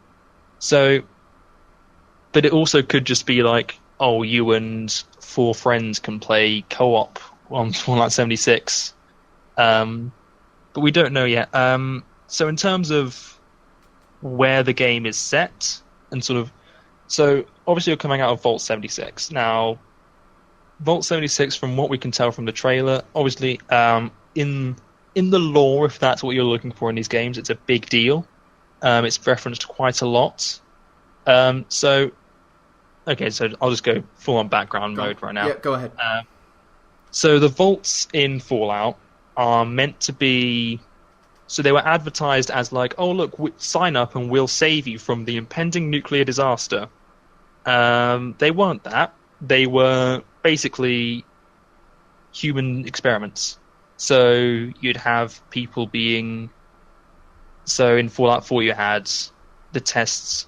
it also could just be you and 4 friends can play co-op on Fallout 76. But we don't know yet. So in terms of where the game is set, and so obviously you're coming out of Vault 76. Now, Vault 76, from what we can tell from the trailer, obviously, in the lore, if that's what you're looking for in these games, it's a big deal. It's referenced quite a lot. So I'll just go full-on background mode right now. Yeah, go ahead. So the vaults in Fallout are meant to be... So they were advertised as oh, look, sign up and we'll save you from the impending nuclear disaster. They weren't that. They were basically human experiments. So you'd have people being... So in Fallout 4 you had the tests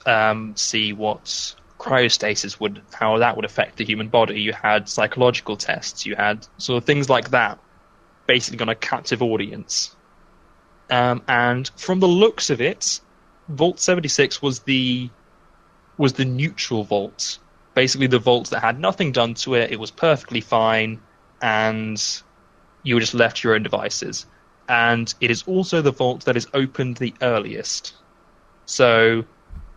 see what cryostasis how that would affect the human body. You had psychological tests. You had sort of things like that, basically on a captive audience. And from the looks of it, Vault 76 was the neutral vault. Basically the vault that had nothing done to it, it was perfectly fine, and you were just left to your own devices. And it is also the vault that is opened the earliest. So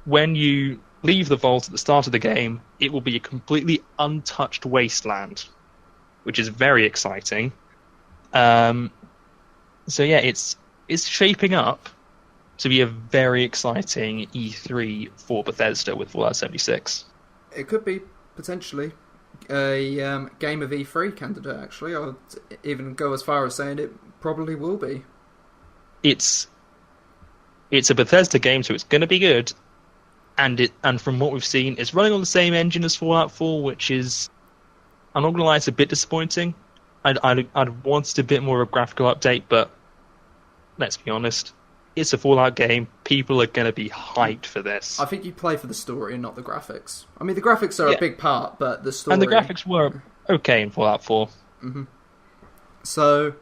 when you leave the vault at the start of the game, it will be a completely untouched wasteland, which is very exciting. So yeah, it's shaping up to be a very exciting E3 for Bethesda with Fallout 76. It could be potentially a Game of E3 candidate, actually. I would even go as far as saying it probably will be. It's a Bethesda game, so it's going to be good. And from what we've seen, it's running on the same engine as Fallout 4, which is, I'm not going to lie, it's a bit disappointing. I'd wanted a bit more of a graphical update, but let's be honest, it's a Fallout game. People are going to be hyped for this. I think you play for the story and not the graphics. I mean, the graphics are a big part, but the story... And the graphics were okay in Fallout 4. Mm-hmm. So,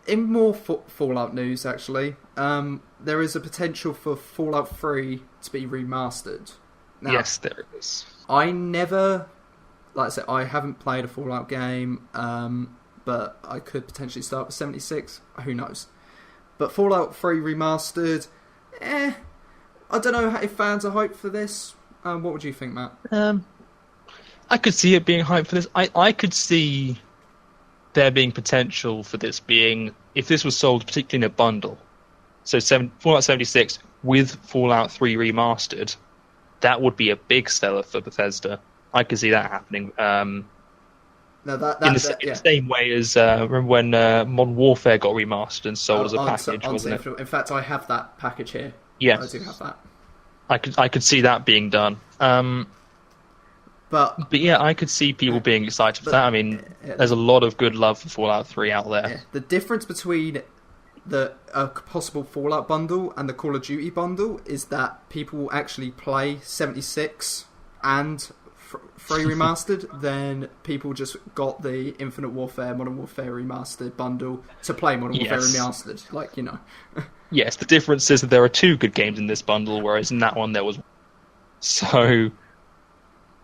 in more Fallout news, actually, there is a potential for Fallout 3 to be remastered. Now, yes, there is. I never... Like I said, I haven't played a Fallout game, but I could potentially start with 76. Who knows? But Fallout 3 remastered, I don't know if fans are hyped for this. What would you think, Matt? I could see it being hyped for this. I could see there being potential for this being, if this was sold particularly in a bundle, so Fallout 76 with Fallout 3 remastered, that would be a big seller for Bethesda. I could see that happening. No, in the same way as remember when Modern Warfare got remastered and sold as a package, wasn't it? In fact, I have that package here. Yeah, I do have that. I could see that being done. But yeah, I could see people being excited for that. I mean, there's a lot of good love for Fallout 3 out there. Yeah. The difference between the possible Fallout bundle and the Call of Duty bundle is that people will actually play 76 and 3 remastered, then people just got the Infinite Warfare, Modern Warfare remastered bundle to play Modern Warfare remastered. Yes, the difference is that there are 2 good games in this bundle, whereas in that one there was... So,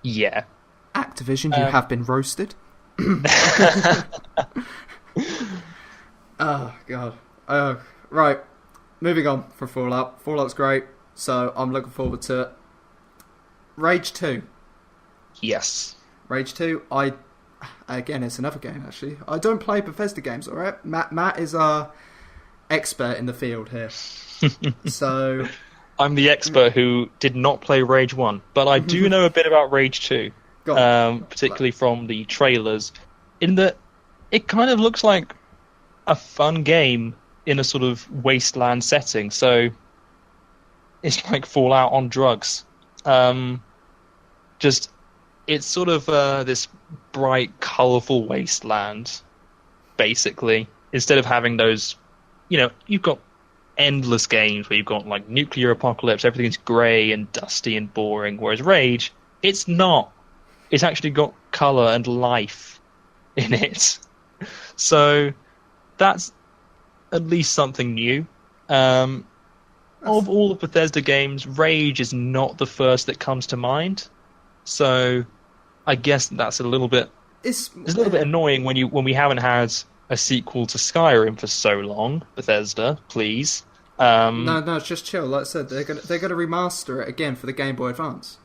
yeah. Activision, you have been roasted. Oh, God. Right, moving on from Fallout. Fallout's great, so I'm looking forward to it. Rage 2. Yes. Rage 2, again, it's another game, actually. I don't play Bethesda games, alright? Matt is our expert in the field here. So... I'm the expert who did not play Rage 1, but I do know a bit about Rage 2. Particularly from the trailers. in that it kind of looks like a fun game in a sort of wasteland setting. So it's like Fallout on drugs. Just it's sort of this bright, colourful wasteland, basically. Instead of having those, you've got endless games where you've got like nuclear apocalypse, everything's grey and dusty and boring. Whereas Rage, it's not. It's actually got colour and life in it. So that's at least something new. Of all the Bethesda games, Rage is not the first that comes to mind. So I guess that's a little bit. It's a little bit annoying when we haven't had a sequel to Skyrim for so long. Bethesda, please. No, it's just chill. Like I said, they're gonna remaster it again for the Game Boy Advance.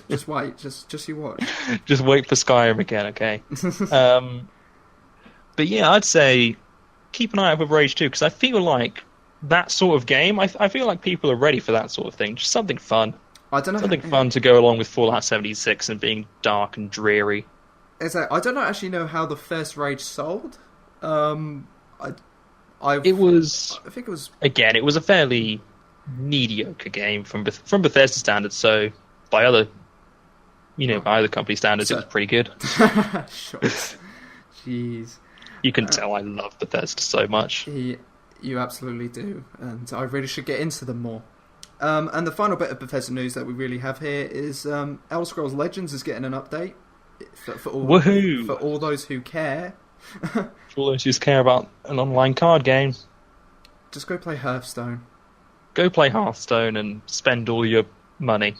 just wait, just you watch. Just wait for Skyrim again, okay? But yeah, I'd say keep an eye out for Rage 2, because I feel like that sort of game. I feel like people are ready for that sort of thing. Just something fun. I don't know. Something fun to go along with Fallout 76 and being dark and dreary. Exactly. I don't actually know how the first Rage sold. I think it was again. It was a fairly mediocre game from Bethesda standards. So by other company standards, it was pretty good. Sure. Jeez. You can tell I love Bethesda so much. You absolutely do, and I really should get into them more. And the final bit of Bethesda news that we really have here is Elder Scrolls Legends is getting an update for all those who care. For all those who care about an online card game. Just go play Hearthstone. Go play Hearthstone and spend all your money.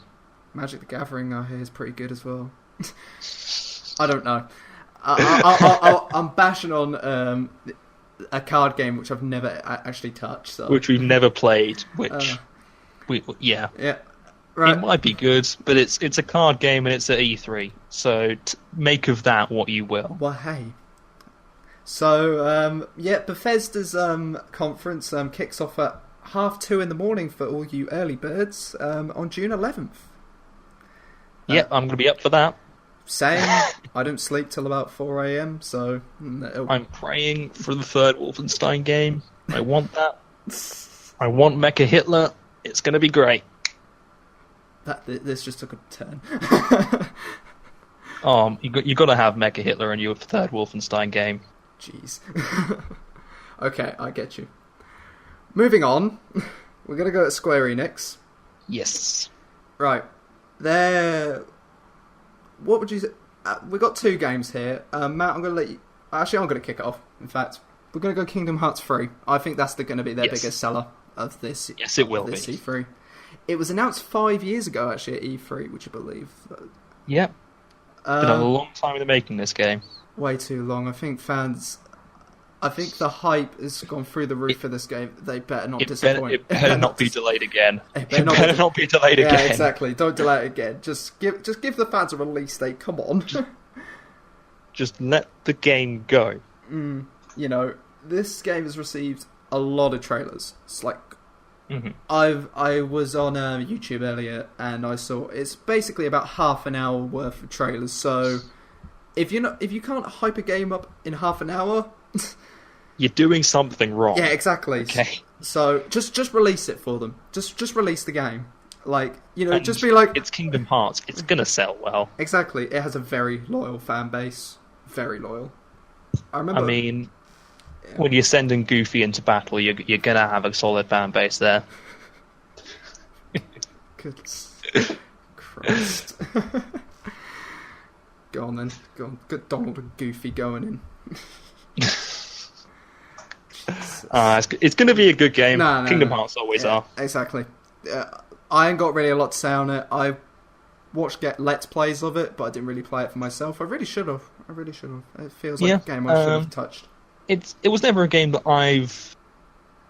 Magic the Gathering, I hear, is pretty good as well. I don't know. I'm bashing on a card game which I've never actually touched. So. Which we've never played. Which, yeah, right. It might be good, but it's a card game and it's at E3. So make of that what you will. Well, hey. So Bethesda's conference kicks off at 2:30 in the morning for all you early birds on June 11th. Yep, I'm going to be up for that. Same. I don't sleep till about 4 a.m, so... I'm praying for the third Wolfenstein game. I want that. I want Mecha Hitler. It's going to be great. This just took a turn. You got to have Mecha Hitler in your third Wolfenstein game. Jeez. Okay, I get you. Moving on. We're going to go at Square Enix. Yes. Right. What would you say? We've got two games here. Matt, I'm going to let you... Actually, I'm going to kick it off. In fact, we're going to go Kingdom Hearts 3. I think that's going to be their biggest seller of this. Yes, it will be. E3. It was announced 5 years ago, actually, at E3, would you believe? Yep. Been a long time in the making, this game. Way too long. I think the hype has gone through the roof for this game. They better not disappoint. It better not be delayed again. It better not be delayed again. Yeah, exactly. Don't delay it again. Just give the fans a release date. Come on. Just let the game go. This game has received a lot of trailers. It's like I was on YouTube earlier and I saw it's basically about half an hour worth of trailers. So if you can't hype a game up in half an hour. You're doing something wrong. Yeah, exactly. Okay. So just release it for them. Just release the game. Like, just be like... It's Kingdom Hearts. It's going to sell well. Exactly. It has a very loyal fan base. Very loyal. When you're sending Goofy into battle, you're going to have a solid fan base there. Good Christ. Go on then. Go on. Good Donald and Goofy going in. It's going to be a good game. Kingdom Hearts always are. Exactly. I ain't got really a lot to say on it. I watched Let's Plays of it, but I didn't really play it for myself. I really should have. It feels like a game I should have touched. It was never a game that I've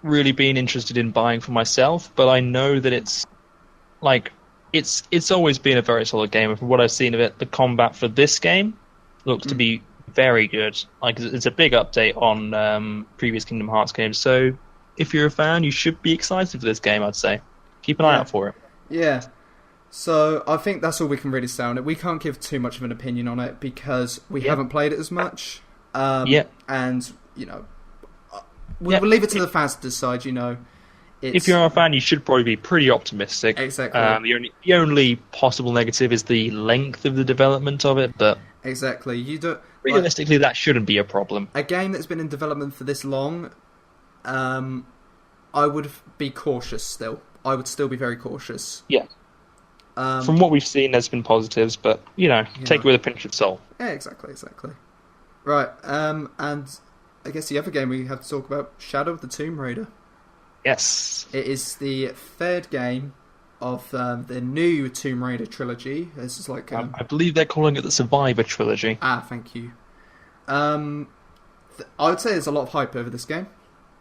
really been interested in buying for myself, but I know that it's always been a very solid game. And from what I've seen of it, the combat for this game looks to be very good. Like, it's a big update on previous Kingdom Hearts games. So if you're a fan, you should be excited for this game, I'd say. Keep an eye out for it. Yeah. So I think that's all we can really say on it. We can't give too much of an opinion on it because we haven't played it as much. And, you know, we'll leave it to the fans to decide, you know. If you're a fan, you should probably be pretty optimistic. Exactly. The only possible negative is the length of the development of it, but exactly. You don't realistically that shouldn't be a problem. A game that's been in development for this long, I would be cautious still. I would still be very cautious. Yeah. From what we've seen, there's been positives, but take it with a pinch of salt. Yeah, exactly. Right, and I guess the other game we have to talk about, Shadow of the Tomb Raider. Yes. It is the third game of the new Tomb Raider trilogy. This is like I believe they're calling it the Survivor trilogy. Thank you. I would say there's a lot of hype over this game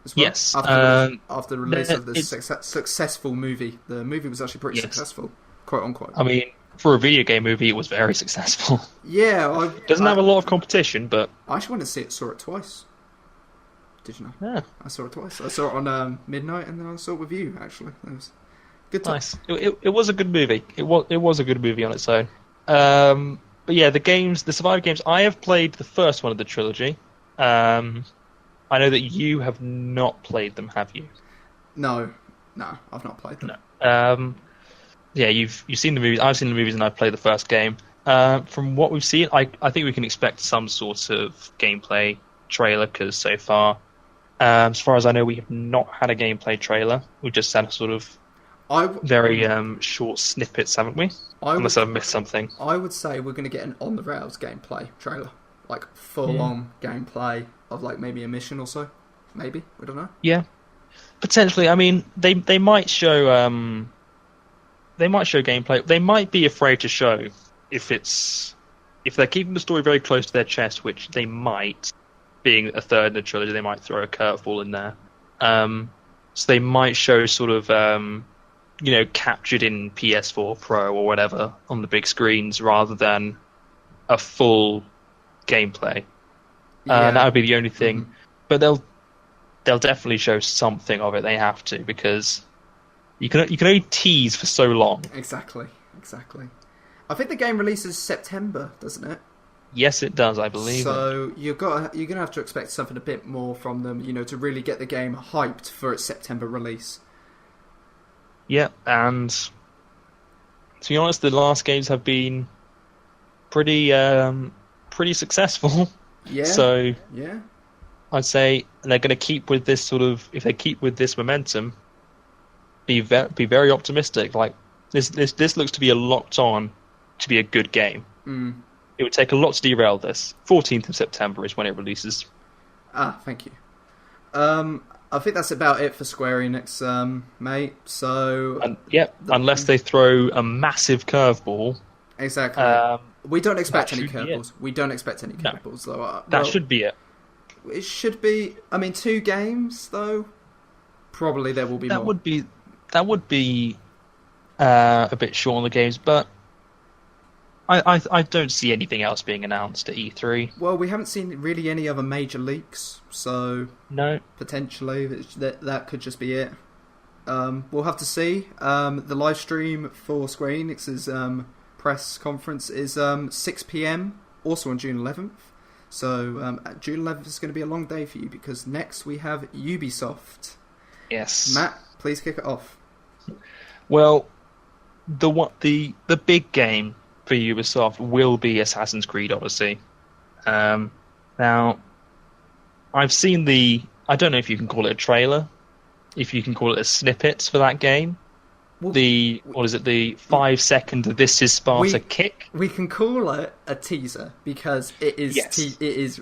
as well. Yes. After the release of the successful movie. The movie was actually pretty successful, quote unquote. I mean, for a video game movie, it was very successful. Yeah. Doesn't have a lot of competition, but I actually went to saw it twice. Did you know? Yeah. I saw it twice. I saw it on midnight, and then I saw it with you, actually. It was good time. Nice. It was a good movie. It was a good movie on its own. But yeah, the Survivor games, I have played the first one of the trilogy. I know that you have not played them, have you? No, I've not played them. No. Yeah, you've seen the movies. I've seen the movies, and I've played the first game. From what we've seen, I think we can expect some sort of gameplay trailer, because so far, as far as I know, we have not had a gameplay trailer. We've just had a sort of very short snippets, haven't we? Unless I've missed something. I would say we're going to get an on-the-rails gameplay trailer. Like, full-on gameplay of, like, maybe a mission or so. Maybe. We don't know. Yeah. Potentially. I mean, they might show gameplay. They might be afraid to show if they're keeping the story very close to their chest, which they might. Being a third in the trilogy, they might throw a curveball in there. So they might show sort of, captured in PS4 Pro or whatever on the big screens rather than a full gameplay. That would be the only thing. Mm-hmm. But they'll definitely show something of it. They have to, because you can only tease for so long. Exactly. I think the game releases September, doesn't it? Yes, it does, I believe. So you're going to have to expect something a bit more from them, to really get the game hyped for its September release. Yeah, and to be honest, the last games have been pretty successful. Yeah. So yeah, I'd say they're going to keep with this if they keep with this momentum, be very optimistic. Like this looks to be a locked on to be a good game. Mm. It would take a lot to derail this. 14th of September is when it releases. Thank you. I think that's about it for Square Enix, mate. So, unless they throw a massive curveball. Exactly. We don't expect any curveballs. We don't expect any curveballs, though. That should be it. It should be. I mean, 2 games, though. Probably there will be more. That would be a bit short on the games, but I don't see anything else being announced at E3. Well, we haven't seen really any other major leaks, so no. Potentially that could just be it. We'll have to see. The live stream for Square Enix's press conference is 6 PM, also on June 11th. So June 11th is going to be a long day for you, because next we have Ubisoft. Yes. Matt, please kick it off. Well, the big game for Ubisoft will be Assassin's Creed Odyssey. Now, I've seen I don't know if you can call it a trailer, if you can call it a snippet for that game. Well, the 5-second "This is Sparta" kick. We can call it a teaser because it is. Yes. It is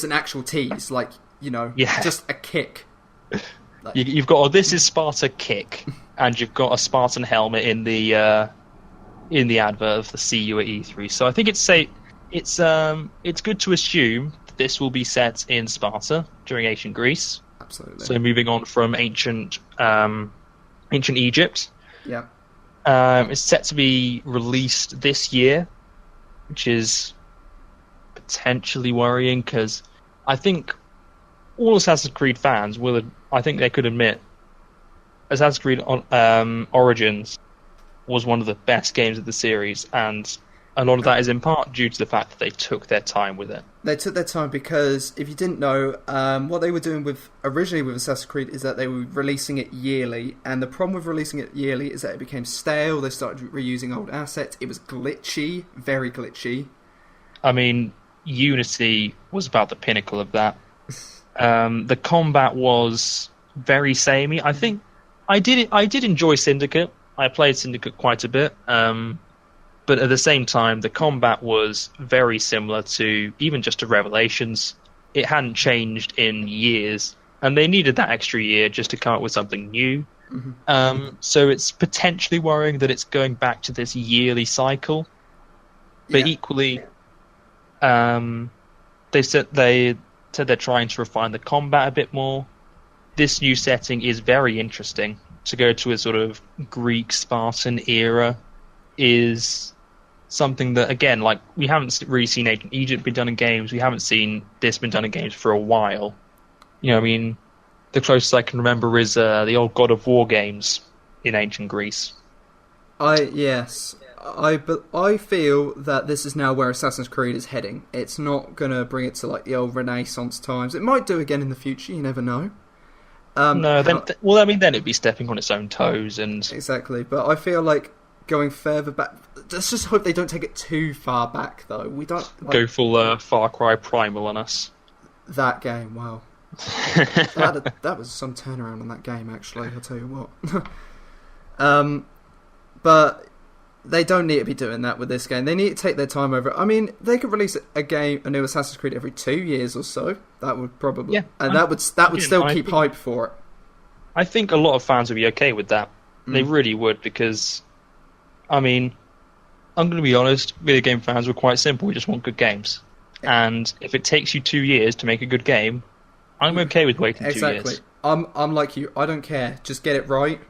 an actual tease, just a kick. You've got a "This is Sparta" kick, and you've got a Spartan helmet in the advert of the "See You at E3." So I think it's good to assume that this will be set in Sparta during ancient Greece. Absolutely. So moving on from ancient Egypt. Yeah. It's set to be released this year, which is potentially worrying, because I think all Assassin's Creed fans I think they could admit Assassin's Creed Origins was one of the best games of the series, and a lot of that is in part due to the fact that they took their time with it. They took their time because, if you didn't know, what they were doing originally with Assassin's Creed is that they were releasing it yearly, and the problem with releasing it yearly is that it became stale. They started reusing old assets. It was glitchy, very glitchy. I mean, Unity was about the pinnacle of that. The combat was very samey. I think I did enjoy Syndicate. I played Syndicate quite a bit, but at the same time, the combat was very similar to even just to Revelations. It hadn't changed in years, and they needed that extra year just to come up with something new. Mm-hmm. So it's potentially worrying that it's going back to this yearly cycle. But equally, they said they're trying to refine the combat a bit more. This new setting is very interesting. To go to a sort of Greek Spartan era is something that, again, like, we haven't really seen Ancient Egypt be done in games. We haven't seen this been done in games for a while. You know, I mean, the closest I can remember is the old God of War games in ancient Greece. I feel that this is now where Assassin's Creed is heading. It's not going to bring it to like the old Renaissance times. It might do again in the future, you never know. No, then it'd be stepping on its own toes, and exactly. But I feel like going further back. Let's just hope they don't take it too far back, though. We don't go full Far Cry Primal on us. That game, wow, that was some turnaround on that game. Actually, I'll tell you what. But they don't need to be doing that with this game. They need to take their time over it. I mean, they could release a new Assassin's Creed every 2 years or so. That would probably, that would still keep hype for it. I think a lot of fans would be okay with that. They really would, because, I mean, I'm going to be honest, video game fans were quite simple. We just want good games. And if it takes you 2 years to make a good game, I'm okay with waiting 2 years. Exactly. I'm like you. I don't care. Just get it right.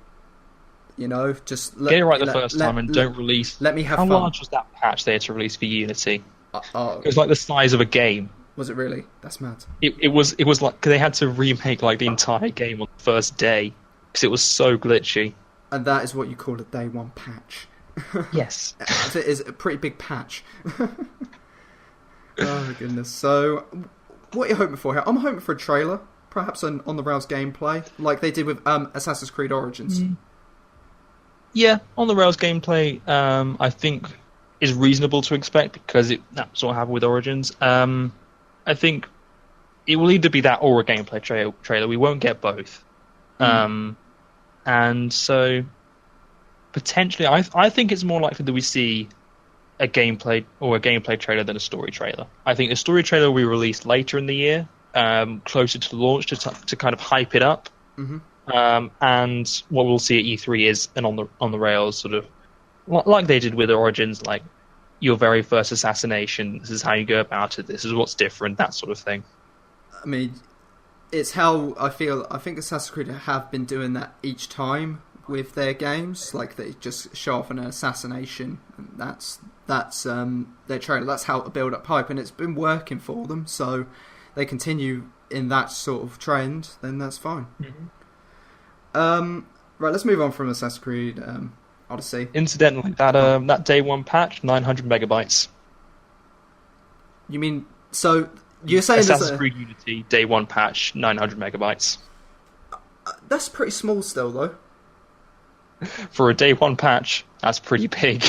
You know, just get it right the first time and don't release. Let me have fun. How large was that patch they had to release for Unity? It was like the size of a game. Was it really? That's mad. It was like they had to remake like the entire game on the first day because it was so glitchy. And that is what you call a day one patch. Yes, it is a pretty big patch. Oh my goodness! So, what are you hoping for here? I'm hoping for a trailer, perhaps on the rails gameplay, like they did with Assassin's Creed Origins. Yeah, on the rails gameplay, I think is reasonable to expect because that's what happened with Origins. I think it will either be that or a gameplay trailer. We won't get both, and so potentially, I think it's more likely that we see a gameplay trailer than a story trailer. I think the story trailer will be released later in the year, closer to the launch, to kind of hype it up. Mm-hmm. And what we'll see at E3 is an on the rails sort of like they did with Origins, like your very first assassination. This is how you go about it. This is what's different. That sort of thing. I mean, it's how I feel. I think Assassin's Creed have been doing that each time with their games. Like they just show off an assassination. And that's their trailer. That's how to build up hype, and it's been working for them. So they continue in that sort of trend. Then that's fine. Mm-hmm. Right, let's move on from Assassin's Creed Odyssey. Incidentally, that day one patch, 900 megabytes. You mean, so you're saying Assassin's Creed Unity day one patch, 900 megabytes. That's pretty small still, though. For a day one patch, that's pretty big.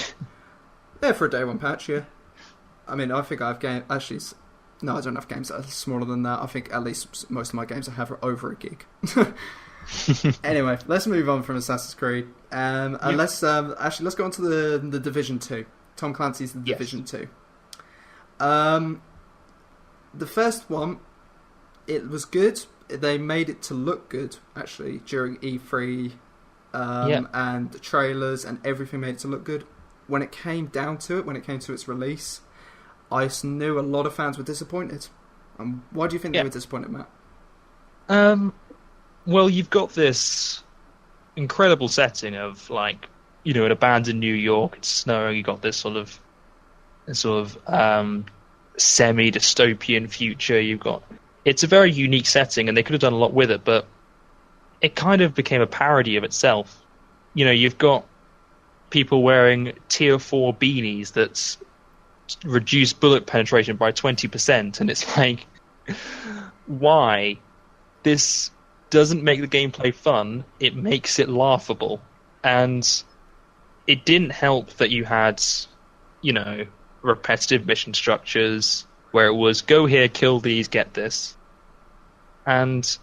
Yeah, for a day one patch, yeah. I mean, I think I have games. Actually, no, I don't have games that are smaller than that. I think at least most of my games I have are over a gig. Anyway, let's move on from Assassin's Creed, and let's go on to the Division 2. Tom Clancy's The Division 2. The first one, it was good. They made it to look good actually during E3, and the trailers and everything made it to look good. When it came down to it, when it came to its release, I knew a lot of fans were disappointed. Why do you think they were disappointed, Matt? Well, you've got this incredible setting of, like, you know, an abandoned New York. It's snowing. You got this sort of semi-dystopian future. It's a very unique setting, and they could have done a lot with it. But it kind of became a parody of itself. You know, you've got people wearing tier 4 beanies that's reduced bullet penetration by 20%, and it's like, why? This doesn't make the gameplay fun, it makes it laughable. And it didn't help that you had, you know, repetitive mission structures where it was go here, kill these, get this. And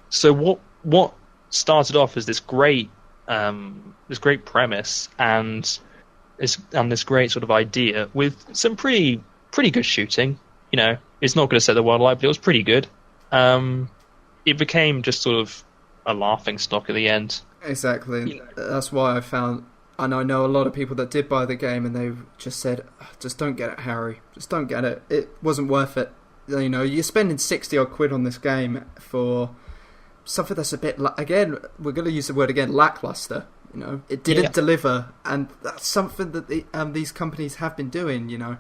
so what started off as this great premise and this great sort of idea with some pretty good shooting. You know, it's not going to set the world alight, but it was pretty good. It became just sort of a laughing stock at the end. Exactly. That's why I know a lot of people that did buy the game and they just said, just don't get it, Harry. Just don't get it. It wasn't worth it. You know, you're spending 60 odd quid on this game for something that's a bit, again, we're going to use the word again, lackluster. You know, it didn't deliver, and that's something that these companies have been doing. You know,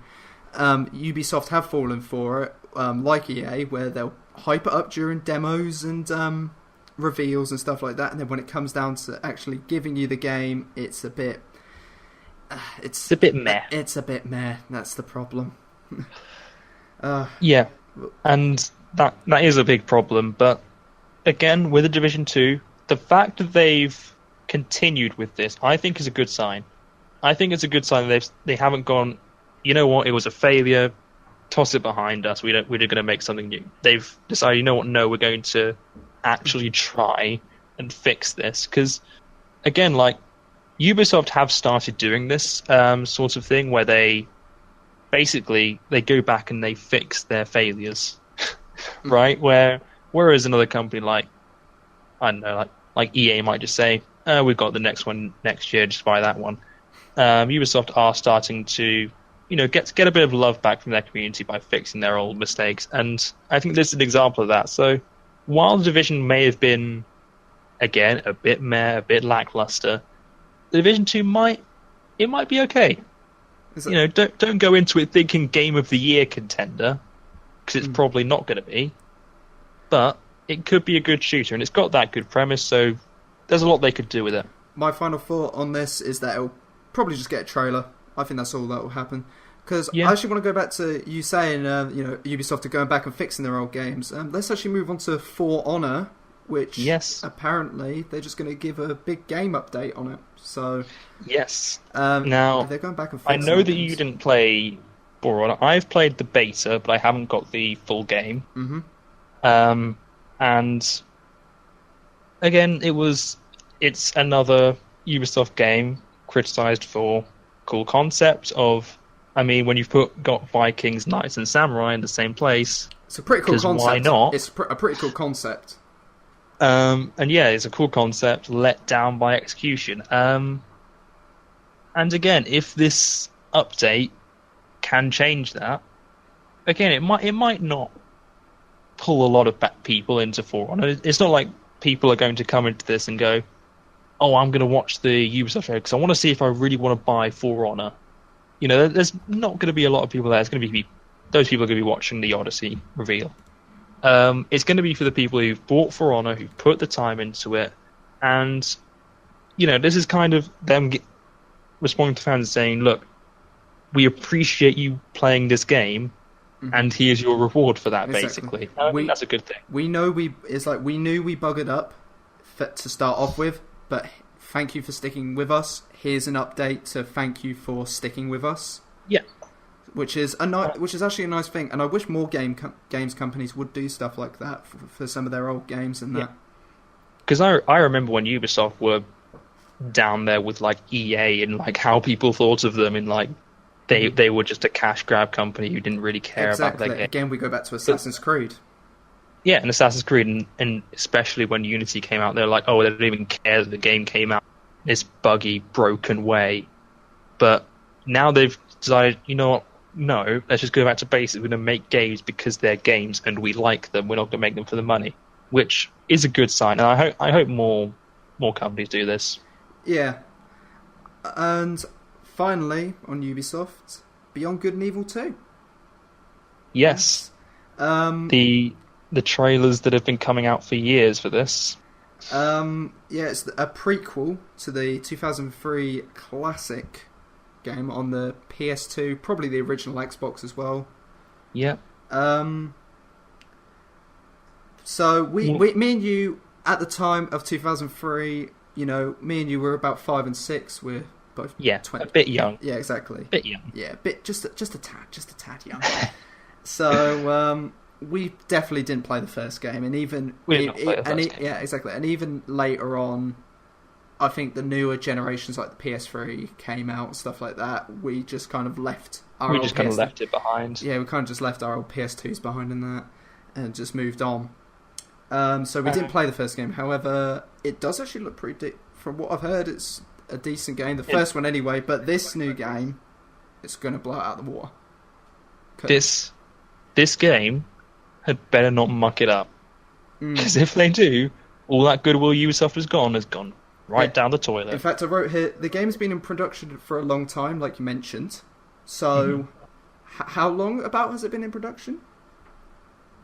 Ubisoft have fallen for it, like EA, where they'll hype it up during demos and reveals and stuff like that, and then when it comes down to actually giving you the game, it's a bit meh. It's a bit meh. That's the problem. Yeah, and that is a big problem. But again, with the Division 2, the fact that they've continued with this, I think, is a good sign. I think it's a good sign that they haven't gone, you know what, it was a failure, toss it behind us, we're going to make something new. They've decided, you know what, no, we're going to actually try and fix this. Because, again, like, Ubisoft have started doing this sort of thing where they go back and they fix their failures, right? Whereas another company like, I don't know, like EA might just say, we've got the next one next year, just buy that one. Ubisoft are starting to, you know, get a bit of love back from their community by fixing their old mistakes, and I think this is an example of that. So while the Division may have been, again, a bit meh, a bit lackluster, the Division 2 might be okay. You know, don't go into it thinking Game of the Year contender, because it's probably not going to be, but it could be a good shooter, and it's got that good premise, so there's a lot they could do with it. My final thought on this is that it'll probably just get a trailer. I think that's all that will happen. Because I actually want to go back to you saying, you know, Ubisoft are going back and fixing their old games. Let's actually move on to For Honor, which apparently they're just going to give a big game update on it. So yes, now they're going back and fixing. I know that you didn't play For Honor. I've played the beta, but I haven't got the full game. Mm-hmm. And again, it's another Ubisoft game criticized for cool concept of, I mean, when you've got Vikings, Knights, and Samurai in the same place, it's a pretty cool concept. Why not? It's a pretty cool concept. And yeah, it's a cool concept let down by execution. And again, if this update can change that, again, it might not pull a lot of people into For Honor. It's not like people are going to come into this and go, oh, I'm going to watch the Ubisoft show because I want to see if I really want to buy For Honor. You know, there's not going to be a lot of people there. It's going to be those people are going to be watching the Odyssey reveal. It's going to be for the people who've bought For Honor, who've put the time into it, and you know, this is kind of them responding to fans and saying, "Look, we appreciate you playing this game, and here's your reward for that." Exactly. Basically, I think that's a good thing. We know we knew we buggered up to start off with, but thank you for sticking with us. Here's an update to thank you for sticking with us. Yeah. Which is actually a nice thing, and I wish more games companies would do stuff like that for some of their old games and that. Because I remember when Ubisoft were down there with like EA and like how people thought of them, and like they were just a cash grab company who didn't really care about their game. Again, we go back to Assassin's Creed. Yeah, and Assassin's Creed, and especially when Unity came out, they're like, oh, they don't even care that the game came out in this buggy, broken way. But now they've decided, you know what? No, let's just go back to basics. We're going to make games because they're games and we like them. We're not going to make them for the money, which is a good sign. And I hope more companies do this. Yeah. And finally, on Ubisoft, Beyond Good and Evil 2. Yes. The trailers that have been coming out for years for this. Yeah, it's a prequel to the 2003 classic game on the PS2, probably the original Xbox as well. Yeah. So me and you at the time of 2003, me and you were about 5 and 6. We're both 20. A bit young. Yeah, exactly. A bit young. Yeah, just a tad young. So we definitely didn't play the first game, and even yeah, exactly. And even later on, I think the newer generations like the PS3 came out and stuff like that. We just kind of left. We just kind of left it behind. Yeah, we kind of just left our old PS2s behind in that, and just moved on. So we didn't play the first game. However, it does actually look pretty. From what I've heard, it's a decent game. The first one anyway, but this new game, it's going to blow it out of the water. This game had better not muck it up, because if they do, all that goodwill Ubisoft has gone right down the toilet. In fact, I wrote here, the game's been in production for a long time, like you mentioned. So, how long about has it been in production?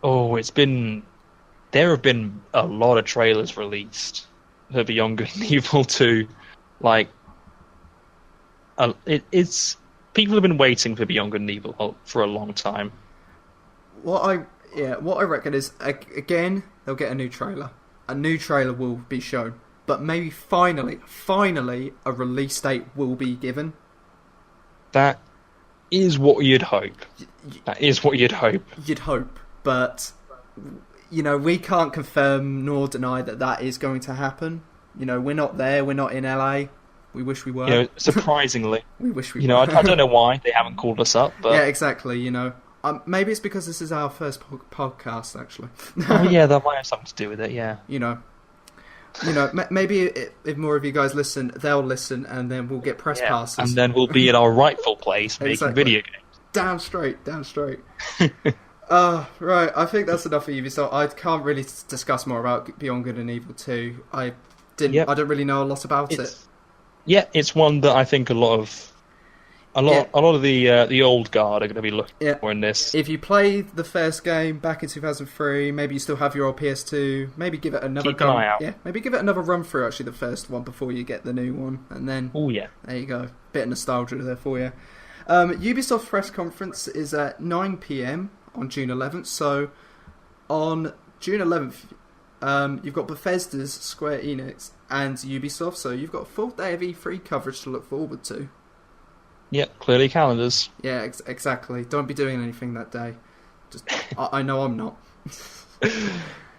Oh, there have been a lot of trailers released for Beyond Good and Evil 2. Like, people have been waiting for Beyond Good and Evil for a long time. What I reckon is, again, they'll get a new trailer. A new trailer will be shown. But maybe finally, a release date will be given. That is what you'd hope. You'd hope, but we can't confirm nor deny that is going to happen. We're not there. We're not in LA. We wish we were. Surprisingly, we wish we were. I don't know why they haven't called us up, but yeah, exactly. Maybe it's because this is our first podcast, actually. Oh yeah, that might have something to do with it. Yeah. Maybe if more of you guys listen, they'll listen, and then we'll get press passes, and then we'll be in our rightful place making video games. Down straight. Right. I think that's enough for Ubisoft. I can't really discuss more about Beyond Good and Evil 2. I don't really know a lot about it. Yeah, it's one that I think a lot of the old guard are going to be looking for in this. If you played the first game back in 2003, maybe you still have your old PS2. Maybe give it another Keep an eye out. Yeah, maybe give it another run through. Actually, the first one before you get the new one, and then there you go. Bit of nostalgia there for you. Ubisoft press conference is at 9 PM on June 11th. So on June 11th, you've got Bethesda's, Square Enix, and Ubisoft. So you've got a full day of E3 coverage to look forward to. Yep, clearly calendars. Yeah, exactly. Don't be doing anything that day. I know I'm not.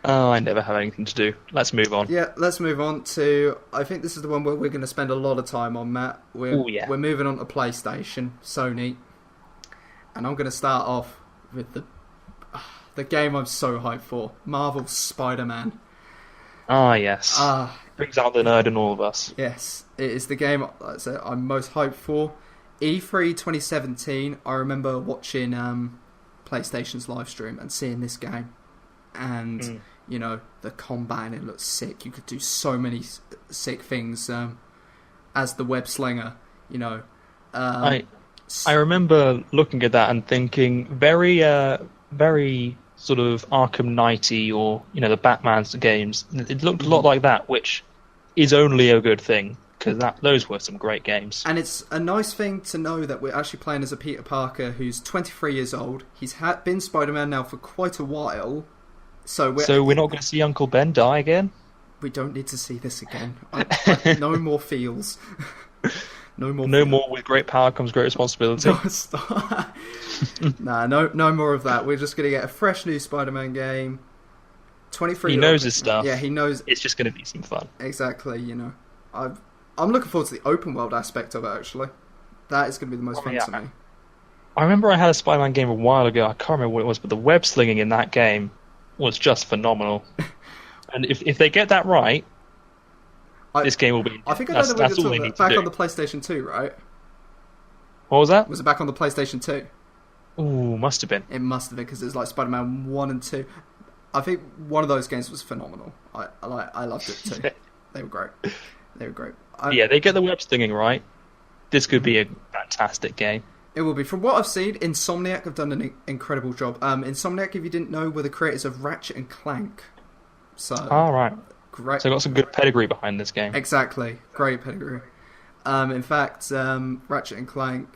Oh, I never have anything to do. Let's move on. Yeah, let's move on to... I think this is the one where we're going to spend a lot of time on, Matt. We're moving on to PlayStation, Sony. And I'm going to start off with the game I'm so hyped for. Marvel's Spider-Man. Ah, yes. Brings out the nerd in all of us. Yes, it is the game I'm most hyped for. E3 2017, I remember watching PlayStation's live stream and seeing this game. And, the combat in it looked sick. You could do so many sick things as the web slinger, I remember looking at that and thinking very sort of Arkham Knight-y or, the Batman's games. It looked a lot like that, which is only a good thing. Because those were some great games. And it's a nice thing to know that we're actually playing as a Peter Parker who's 23 years old. He's been Spider-Man now for quite a while. So we're not going to see Uncle Ben die again? We don't need to see this again. No more feels. No more with great power comes great responsibility. No, stop. No more of that. We're just going to get a fresh new Spider-Man game. 23. He knows his stuff. Yeah, he knows. It's just going to be some fun. Exactly, I'm looking forward to the open world aspect of it, actually. That is going to be the most fun to me. I remember I had a Spider-Man game a while ago. I can't remember what it was, but the web slinging in that game was just phenomenal. And if they get that right, this game will be... I think I know that's all they need to do. Back on the PlayStation 2, right? What was that? Was it back on the PlayStation 2? Ooh, must have been. It must have been, because it was like Spider-Man 1 and 2. I think one of those games was phenomenal. I loved it too. They were great. Yeah, they get the web stinging right. This could be a fantastic game. It will be. From what I've seen, Insomniac have done an incredible job. Insomniac, if you didn't know, were the creators of Ratchet and Clank. So, all right. Great. So got some good pedigree behind this game. Exactly. Great pedigree. In fact, Ratchet and Clank,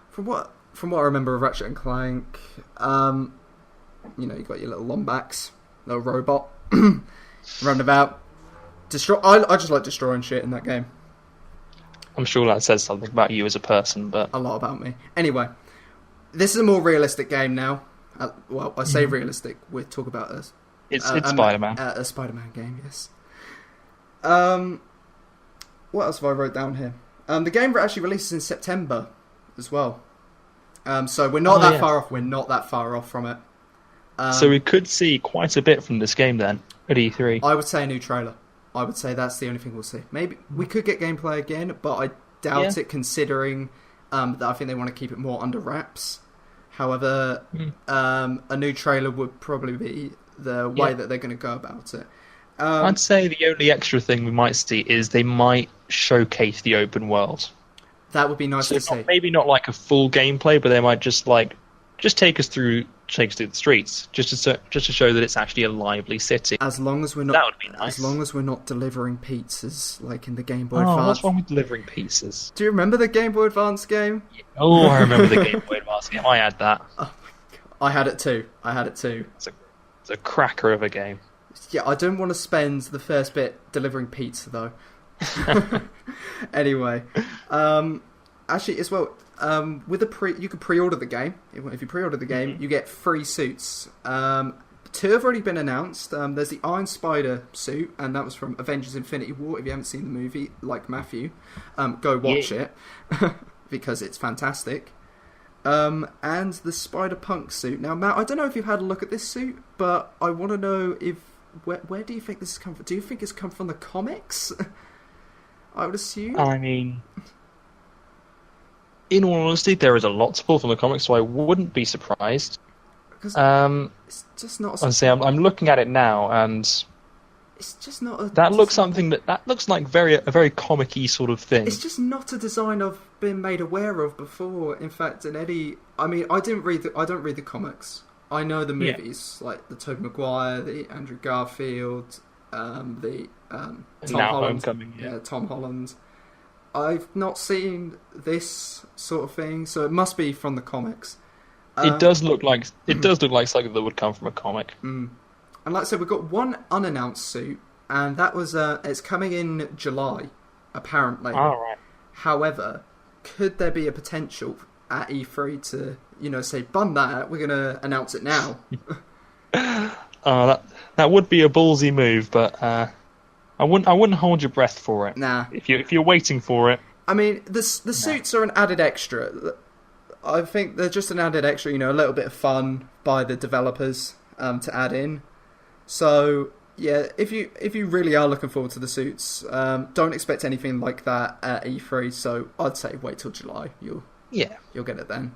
from what I remember of Ratchet and Clank, you got your little Lombax, little robot, running about. I just like destroying shit in that game. I'm sure that says something about you as a person, but a lot about me. Anyway, this is a more realistic game now. Well, I say realistic. We talk about this. It's Spider-Man. A Spider-Man game, yes. What else have I wrote down here? The game actually releases in September as well. So we're not that far off. We're not that far off from it. So we could see quite a bit from this game then at E3. I would say a new trailer. I would say that's the only thing we'll see. Maybe we could get gameplay again, but I doubt it, considering that I think they want to keep it more under wraps. However, a new trailer would probably be the way that they're going to go about it. I'd say the only extra thing we might see is they might showcase the open world. That would be nice to see. Maybe not like a full gameplay, but they might just take us through the streets, just to show that it's actually a lively city. As long as we're not, that would be nice. As long as we're not delivering pizzas like in the Game Boy Advance. What's wrong with delivering pizzas? Do you remember the Game Boy Advance game? Oh, I remember the Game Boy Advance game. I had that. Oh my God. I had it too. It's a cracker of a game. Yeah, I don't want to spend the first bit delivering pizza though. Anyway, actually, as well, with you can pre-order the game. If you pre-order the game, you get free suits. 2 have already been announced. There's the Iron Spider suit, and that was from Avengers: Infinity War. If you haven't seen the movie, like Matthew, go watch it because it's fantastic. And the Spider-Punk suit. Now, Matt, I don't know if you've had a look at this suit, but I want to know where do you think this has come from? Do you think it's come from the comics? I would assume. I mean, in all honesty, there is a lot to pull from the comics, so I wouldn't be surprised. Because it's just not. I'm looking at it now, and it's just not. That looks like a very comic-y sort of thing. It's just not a design I've been made aware of before. In fact, I don't read the comics. I know the movies, like the Tobey Maguire, the Andrew Garfield, the Tom Holland. Homecoming, Tom Holland. I've not seen this sort of thing, so it must be from the comics. It does look like something that would come from a comic. And like I said, we've got one unannounced suit, and that was it's coming in July, apparently. All right. However, could there be a potential at E3 to say, bun that, we're going to announce it now? That would be a ballsy move, but I wouldn't hold your breath for it. Nah. If you're waiting for it. I mean, the suits are an added extra. I think they're just an added extra, a little bit of fun by the developers to add in. So yeah, if you really are looking forward to the suits, don't expect anything like that at E3. So I'd say wait till July. You'll get it then.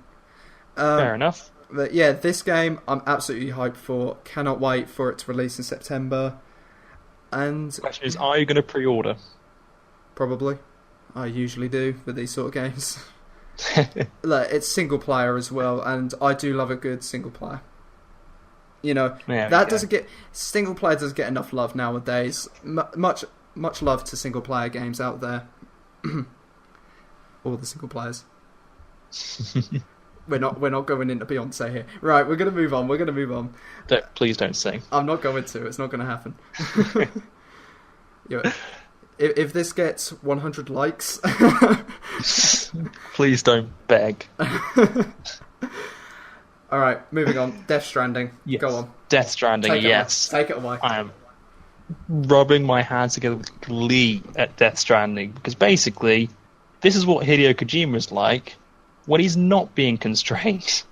Fair enough. But yeah, this game I'm absolutely hyped for. Cannot wait for it to release in September. And the question is, are you going to pre-order? Probably. I usually do with these sort of games. Like, it's single player as well, and I do love a good single player. Single player doesn't get enough love nowadays. Much love to single player games out there. All the single players. We're not going into Beyonce here. Right, we're gonna move on. Please don't sing. I'm not going to. It's not going to happen. If this gets 100 likes, please don't beg. All right, moving on. Death Stranding. Yes. Go on. Death Stranding. Take it away. I am rubbing my hands together with glee at Death Stranding because basically, this is what Hideo Kojima's like when he's not being constrained.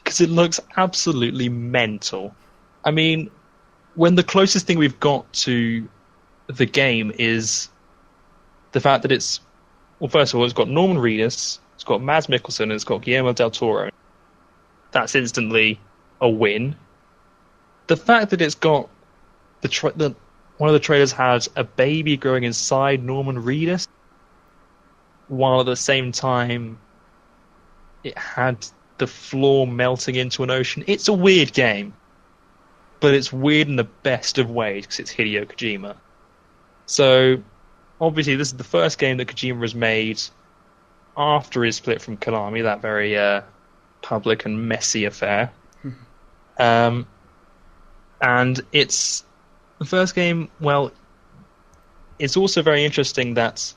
Because it looks absolutely mental. I mean, when the closest thing we've got to the game is the fact that it's... Well, first of all, it's got Norman Reedus, it's got Mads Mikkelsen, and it's got Guillermo del Toro. That's instantly a win. The fact that it's got... one of the trailers has a baby growing inside Norman Reedus, while at the same time it had the floor melting into an ocean. It's a weird game. but it's weird in the best of ways because it's Hideo Kojima. So, obviously, this is the first game that Kojima has made after his split from Konami, that very public and messy affair. And it's the first game, well, it's also very interesting that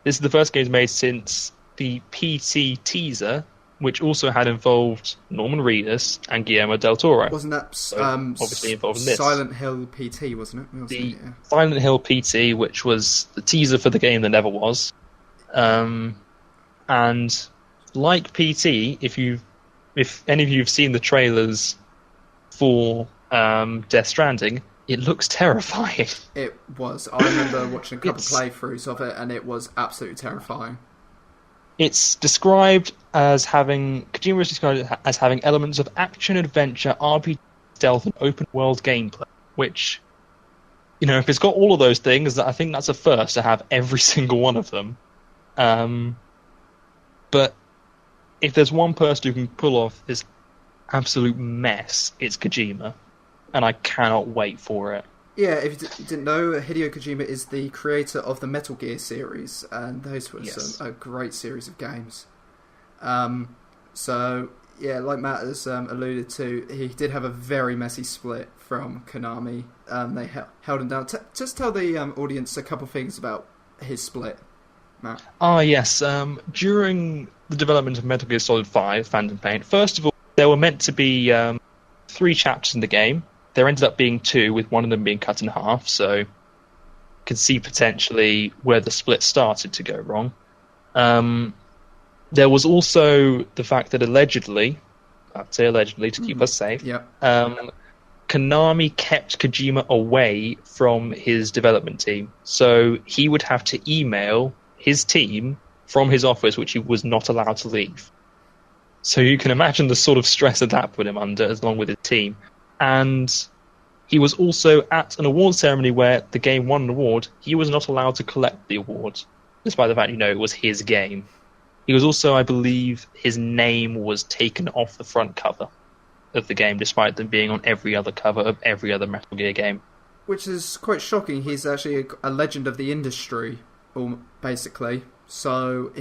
this is the first game made since the PT teaser, which also had involved Norman Reedus and Guillermo del Toro. Wasn't that obviously involved in this? Silent Hill PT, wasn't it? The Silent Hill PT, which was the teaser for the game that never was. And like PT, if any of you have seen the trailers for Death Stranding, it looks terrifying. It was. I remember watching a couple playthroughs of it, and it was absolutely terrifying. It's described as having elements of action, adventure, RPG, stealth, and open world gameplay. Which, if it's got all of those things, I think that's a first to have every single one of them. But if there's one person who can pull off this absolute mess, it's Kojima, and I cannot wait for it. Yeah, if you didn't know, Hideo Kojima is the creator of the Metal Gear series, and those were a great series of games. So, yeah, like Matt has alluded to, he did have a very messy split from Konami. They held him down. Just tell the audience a couple things about his split, Matt. Yes. During the development of Metal Gear Solid 5, Phantom Pain, first of all, there were meant to be 3 chapters in the game. There ended up being 2, with one of them being cut in half, so you can see potentially where the split started to go wrong. There was also the fact that allegedly, I'd say allegedly to keep us safe, Konami kept Kojima away from his development team. So he would have to email his team from his office, which he was not allowed to leave. So you can imagine the sort of stress that put him under, along with his team. And he was also at an award ceremony where the game won an award. He was not allowed to collect the award, despite the fact, it was his game. He was also, I believe, his name was taken off the front cover of the game, despite them being on every other cover of every other Metal Gear game. Which is quite shocking. He's actually a legend of the industry, basically. So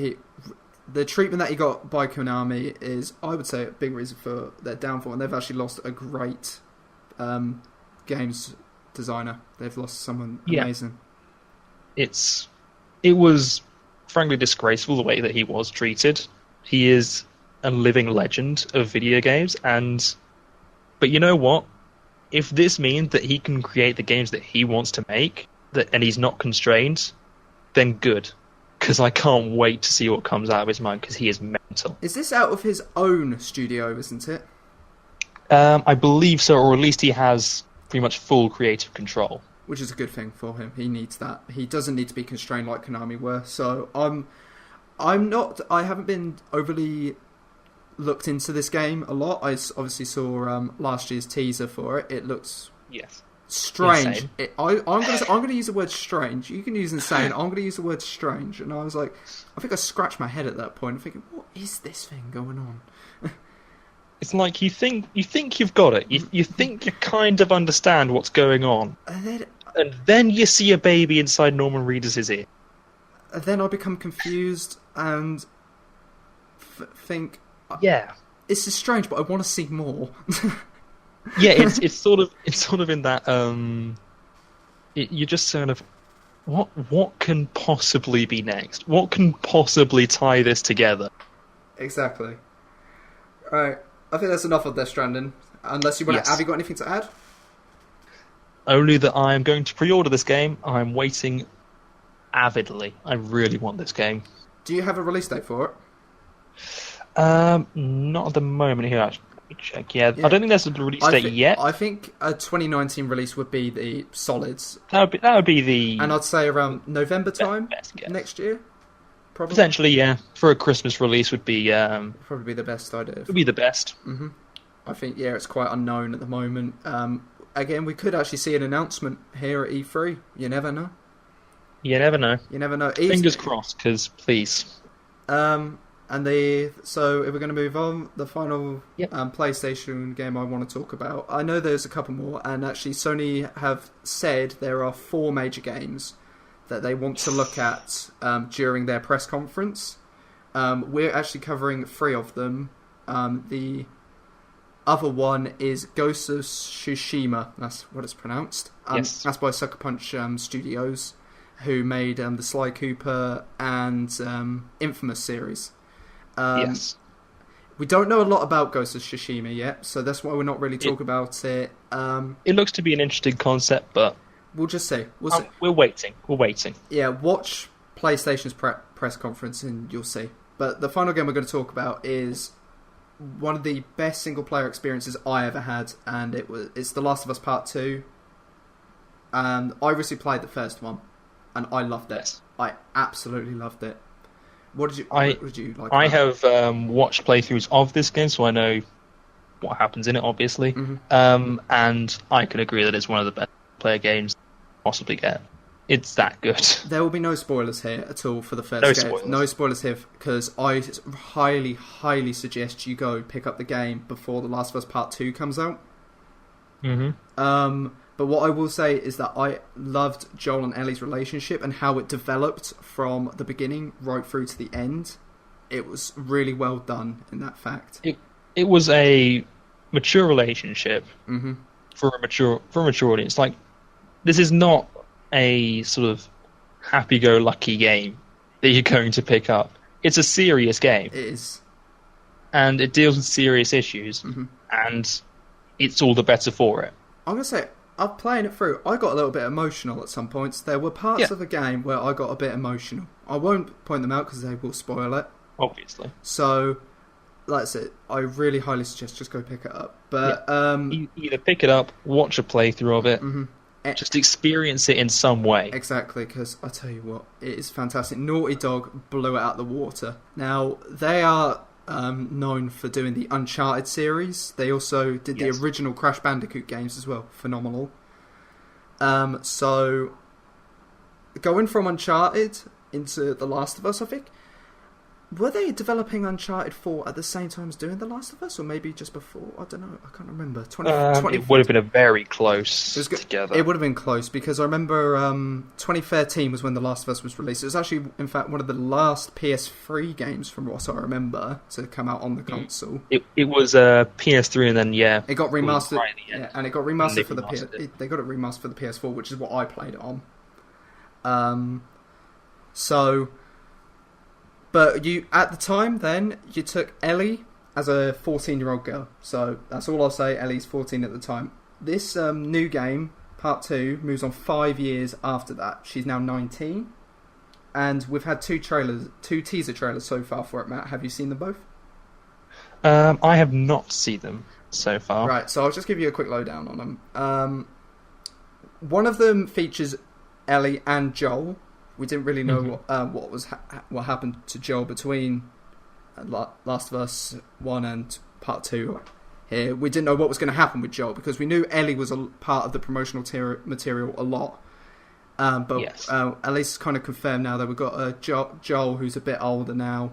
the treatment that he got by Konami is, I would say, a big reason for their downfall. And they've actually lost a great games designer. They've lost someone amazing. It was frankly disgraceful the way that he was treated. He is a living legend of video games, but you know what? If this means that he can create the games that he wants to make, and he's not constrained, then good. Because I can't wait to see what comes out of his mind, because he is mental. Is this out of his own studio, isn't it? I believe so, or at least he has pretty much full creative control. Which is a good thing for him. He needs that. He doesn't need to be constrained like Konami were. So I haven't been overly looked into this game a lot. I obviously saw last year's teaser for it. It looks strange. I'm going to use the word strange. You can use insane. I'm going to use the word strange. And I was like, I think I scratched my head at that point, thinking, what is this thing going on? It's like you think you've got it. You think you kind of understand what's going on, and then you see a baby inside Norman Reedus' ear. And then I become confused and think, this is strange, but I want to see more. Yeah, it's sort of in that you're just sort of what can possibly be next? What can possibly tie this together? Exactly. All right. I think that's enough of Death Stranding. Unless you want to, have you got anything to add? Only that I am going to pre-order this game. I'm waiting avidly. I really want this game. Do you have a release date for it? Not at the moment. Here, let me check. Yeah, I don't think there's a release date yet. I think a 2019 release would be the solids. That would be the. And I'd say around November time next year. Probably. Potentially, yeah. For a Christmas release would be probably be the best idea. Would be the best. Mm-hmm. I think it's quite unknown at the moment. Again, we could actually see an announcement here at E3. You never know. You never know. You never know. Fingers crossed, because please. So if we're going to move on, the final Yep. PlayStation game I want to talk about. I know there's a couple more, and actually Sony have said there are 4 major games that they want to look at during their press conference. We're actually covering 3 of them. The other one is Ghost of Tsushima. That's what it's pronounced. Yes. That's by Sucker Punch Studios, who made the Sly Cooper and Infamous series. Yes. We don't know a lot about Ghost of Tsushima yet, so that's why we're not really talking about it. It looks to be an interesting concept, but We'll just see. we're waiting. We're waiting. Yeah, watch PlayStation's press conference and you'll see. But the final game we're going to talk about is one of the best single-player experiences I ever had, and it's The Last of Us Part 2. And I recently played the first one, and I loved it. Yes. I absolutely loved it. What did you like? I about it? have watched playthroughs of this game, so I know what happens in it, obviously. Mm-hmm. And I can agree that it's one of the best player games you possibly get. It's that good. There will be no spoilers here at all for the first No game. spoilers. No spoilers here, because I highly, highly suggest you go pick up the game before The Last of Us Part 2 comes out. Mm-hmm. But what I will say is that I loved Joel and Ellie's relationship and how it developed from the beginning right through to the end. It was really well done in that fact. It was a mature relationship Mm-hmm. for a mature audience. Like, this is not a sort of happy-go-lucky game that you're going to pick up. It's a serious game, It is. and it deals with serious issues, Mm-hmm. and it's all the better for it. I'm going to say, I'm playing it through. I got a little bit emotional at some points. There were parts of the game where I got a bit emotional. I won't point them out because they will spoil it. Obviously. So, that's it. I really highly suggest just go pick it up. But Either pick it up, watch a playthrough of it, mm-hmm. just experience it in some way. Exactly, because I tell you what, it is fantastic. Naughty Dog blew it out the water. Now, they are known for doing the Uncharted series. They also did the original Crash Bandicoot games as well. Phenomenal. So, going from Uncharted into The Last of Us, I think, were they developing Uncharted 4 at the same time as doing The Last of Us, or maybe just before? I don't know. I can't remember. It would have been a very close together. It would have been close, because I remember 2013 was when The Last of Us was released. It was actually, in fact, one of the last PS3 games, from what I remember, to come out on the console. It was PS3, and then it got remastered. Right at the end. Yeah, and it got remastered for the They got it remastered for the PS4, which is what I played it on. But you, at the time then, you took Ellie as a 14-year-old girl. So that's all I'll say. Ellie's 14 at the time. This new game, Part 2, moves on 5 years after that. She's now 19. And we've had 2 teaser trailers so far for it, Matt. Have you seen them both? I have not seen them so far. Right, so I'll just give you a quick lowdown on them. One of them features Ellie and Joel. We didn't really know what happened to Joel between Last of Us 1 and Part 2 here. We didn't know what was going to happen with Joel, because we knew Ellie was a part of the promotional material a lot. But at least it's kind of confirmed now that we've got Joel, who's a bit older now.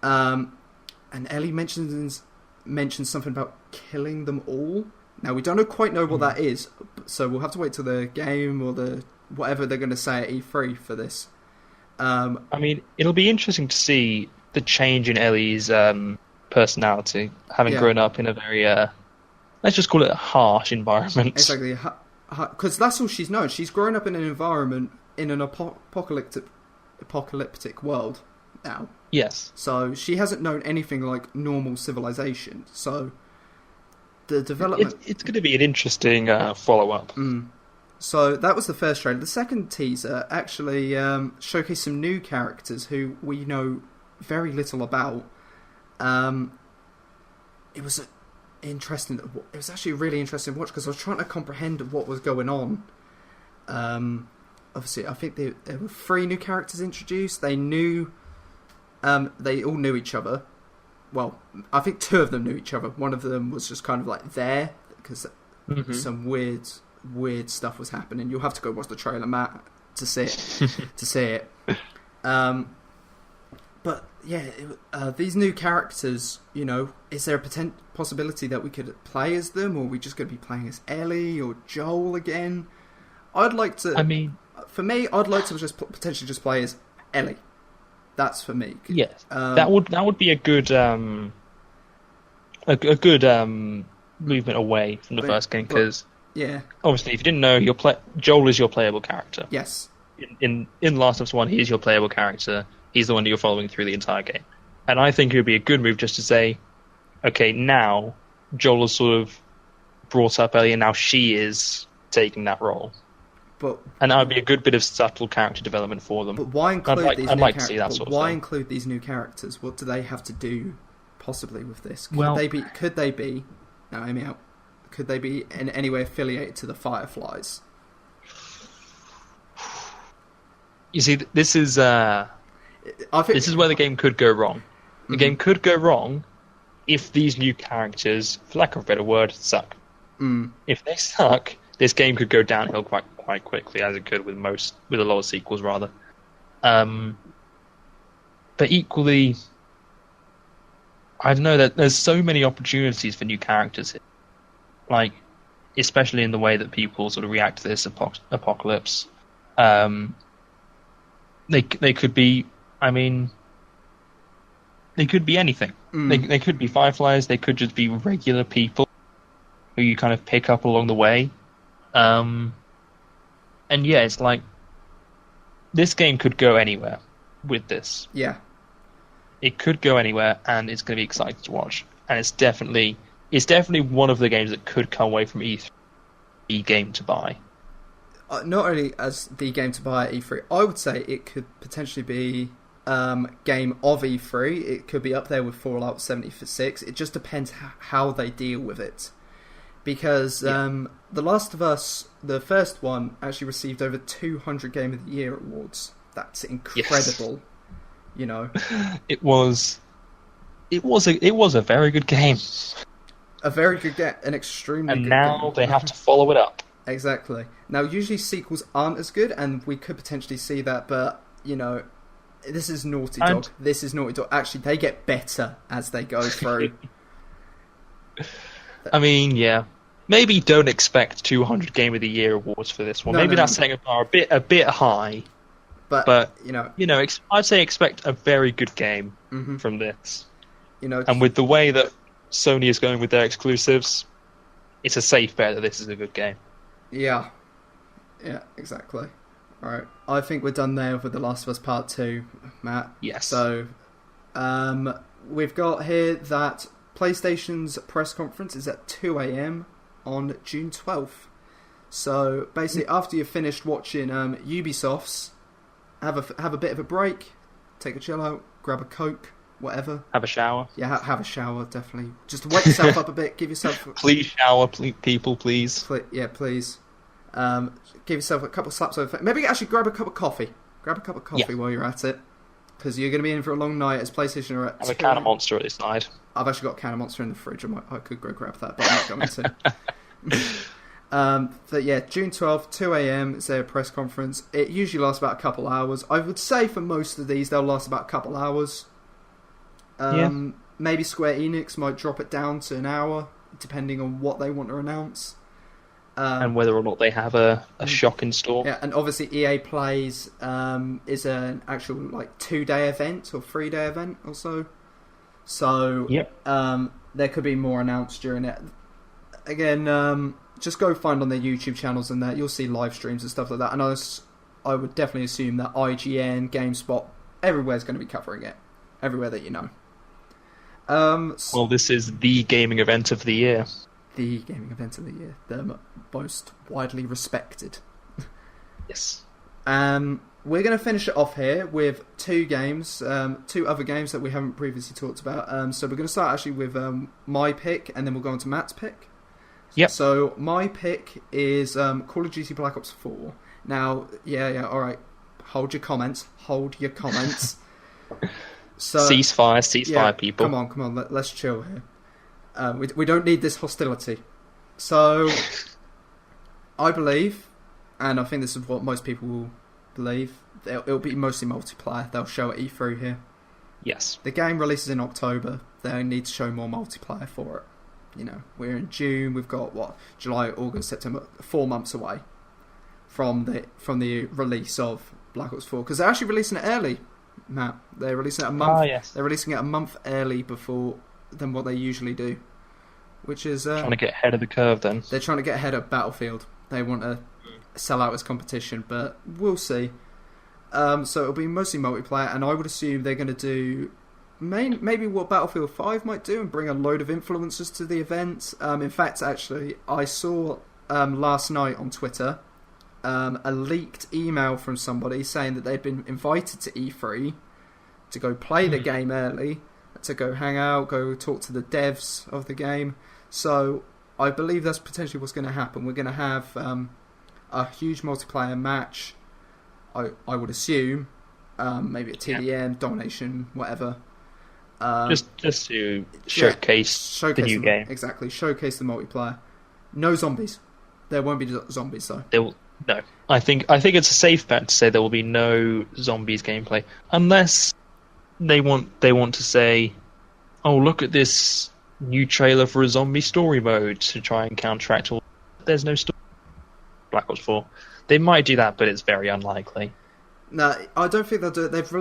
And Ellie mentions something about killing them all. Now, we don't quite know what that is, so we'll have to wait till the game or the whatever they're going to say at E3 for this. I mean, it'll be interesting to see the change in Ellie's personality, having grown up in a very, let's just call it a harsh environment. Exactly, because that's all she's known. She's grown up in an environment, in an apocalyptic world now. Yes. So she hasn't known anything like normal civilization. So the development... It's going to be an interesting follow-up. So that was the first trailer. The second teaser actually showcased some new characters who we know very little about. It was interesting. It was actually a really interesting watch, because I was trying to comprehend what was going on. Obviously, I think there were 3 new characters introduced. They knew, they all knew each other. Well, I think 2 of them knew each other. One of them was just kind of like there, because some weird stuff was happening. You'll have to go watch the trailer, Matt, to see it. But yeah, these new characters, is there a possibility that we could play as them, or are we just going to be playing as Ellie or Joel again? I'd like to. I mean, for me, I'd like to just potentially just play as Ellie. That's for me. Yes, that would be a good movement away from the first game, because obviously, if you didn't know, Joel is your playable character. Yes. In Last of Us 1, he is your playable character. He's the one that you're following through the entire game. And I think it would be a good move just to say, okay, now Joel has sort of brought up Ellie, and now she is taking that role. And that would be a good bit of subtle character development for them. But why include I'd like to see that sort of thing. Why include these new characters? What do they have to do, possibly, with this? Could they be? Now, hear me out. Could they be in any way affiliated to the Fireflies? You see, this is where the game could go wrong. The game could go wrong if these new characters, for lack of a better word, suck. If they suck, this game could go downhill quite quickly, as it could with a lot of sequels, rather. But equally, I don't know, that there's so many opportunities for new characters here. Like, especially in the way that people sort of react to this apocalypse. They could be, they could be anything. They could be Fireflies, they could just be regular people who you kind of pick up along the way. And yeah, it's like, this game could go anywhere with this. Yeah. It could go anywhere, and it's going to be exciting to watch. And it's definitely one of the games that could come away from E3 game to buy. Not only as the game to buy at E3, I would say it could potentially be game of E3. It could be up there with Fallout 76. It just depends how they deal with it. Because The Last of Us, the first one, actually received over 200 Game of the Year awards. That's incredible. Yes. It was a very good game. A very good game, an extremely good game. And now they have to follow it up. Exactly. Now, usually sequels aren't as good, and we could potentially see that, but, this is Naughty Dog. This is Naughty Dog. Actually, they get better as they go through. Yeah. Maybe don't expect 200 Game of the Year awards for this one. Maybe that's setting a bar a bit high. But I'd say expect a very good game from this. And with the way that Sony is going with their exclusives, it's a safe bet that this is a good game. Yeah, exactly. All right, I think we're done there with The Last of Us Part 2, Matt. Yes. So, we've got here that PlayStation's press conference is at 2 a.m. on June 12th. So, basically, after you've finished watching Ubisoft's, have a bit of a break, take a chill out, grab a Coke, whatever. Have a shower. Yeah, have a shower, definitely. Just wake yourself up a bit, give yourself... Please shower, people, please. Please. Give yourself a couple slaps over... Maybe actually grab a cup of coffee. Grab a cup of coffee while you're at it. Because you're going to be in for a long night as PlayStation are at... Have a can of Monster at this side. I've actually got a can of Monster in the fridge. I could go grab that, but I'm not going to. But yeah, June 12th, 2 a.m. is their press conference. It usually lasts about a couple hours. I would say for most of these, they'll last about a couple hours. Maybe Square Enix might drop it down to an hour, depending on what they want to announce. And whether or not they have a shock in store. Yeah, and obviously EA Plays is an actual 2-day event or 3-day event or so. So there could be more announced during it. Again, just go find on their YouTube channels and that you'll see live streams and stuff like that. And I would definitely assume that IGN, GameSpot, everywhere's going to be covering it. Everywhere that you know. Well, this is the gaming event of the year. The gaming event of the year. The most widely respected. Yes. We're going to finish it off here with two games, two other games that we haven't previously talked about. So we're going to start actually with my pick, and then we'll go on to Matt's pick. Yep. So my pick is Call of Duty Black Ops 4. Now, all right. Hold your comments. So, ceasefire, people. Come on. Let's chill here. We don't need this hostility. So, I believe, and I think this is what most people will believe, it'll be mostly multiplayer. They'll show at E3 here. Yes. The game releases in October. They need to show more multiplayer for it. We're in June. We've got July, August, September, 4 months away from the release of Black Ops 4, because they're actually releasing it early. Matt, they're releasing it a month. Yes. They're releasing it a month early than what they usually do, which is trying to get ahead of the curve. Then they're trying to get ahead of Battlefield. They want to sell out as competition, but we'll see. So it'll be mostly multiplayer, and I would assume they're going to do maybe what Battlefield 5 might do and bring a load of influencers to the event. In fact, actually, I saw last night on Twitter a leaked email from somebody saying that they'd been invited to E3 to go play the game early, to go hang out, go talk to the devs of the game. So I believe that's potentially what's going to happen. We're going to have a huge multiplayer match, I would assume, maybe a TDM, Domination, whatever. Just to showcase the new game. Exactly, showcase the multiplayer. No zombies. There won't be zombies, though. No. I think it's a safe bet to say there will be no zombies gameplay, unless they want to say, oh, look at this new trailer for a zombie story mode to try and counteract all. There's no story. Black Ops 4. They might do that, but it's very unlikely. No, I don't think they'll do it. They've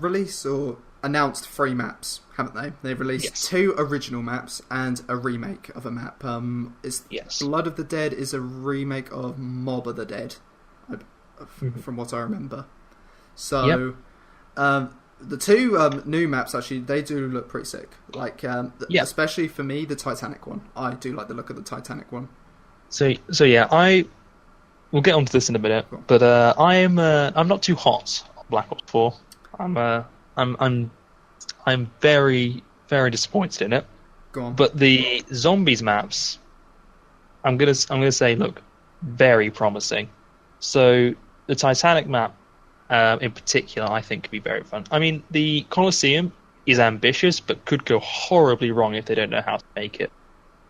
released or announced 3 maps, haven't they? They've released 2 original maps and a remake of a map. Blood of the Dead is a remake of Mob of the Dead, from what I remember. So, the 2 new maps, actually, they do look pretty sick. Especially for me, the Titanic one. I do like the look of the Titanic one. So yeah, we'll get onto this in a minute, but I'm not too hot on Black Ops 4. I'm very, very disappointed in it. Go on. But the zombies maps, I'm gonna say, look very promising. So the Titanic map, in particular, I think could be very fun. I mean, the Colosseum is ambitious, but could go horribly wrong if they don't know how to make it.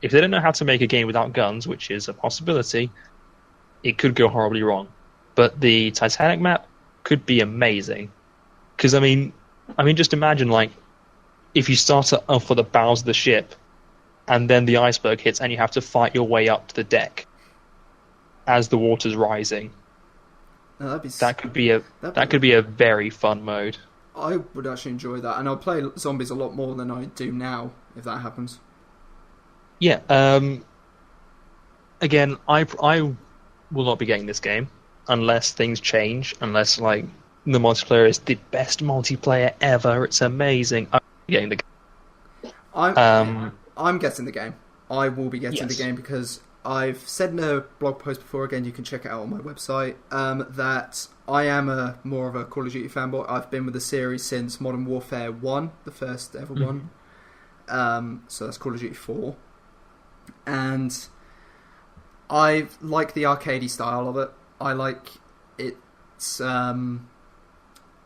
If they don't know how to make a game without guns, which is a possibility, it could go horribly wrong. But the Titanic map could be amazing. Because, I mean, just imagine, if you start off at the bows of the ship, and then the iceberg hits, and you have to fight your way up to the deck as the water's rising. No, that could be a very fun mode. I would actually enjoy that, and I'll play zombies a lot more than I do now, if that happens. Yeah, again, I will not be getting this game unless things change, unless, the multiplayer is the best multiplayer ever, it's amazing. I'm getting the game. I'm getting the game. I will be getting the game because I've said in a blog post before, again, you can check it out on my website, that I am more of a Call of Duty fanboy. I've been with the series since Modern Warfare 1, the first ever one. So that's Call of Duty 4. And I like the arcadey style of it. I like it's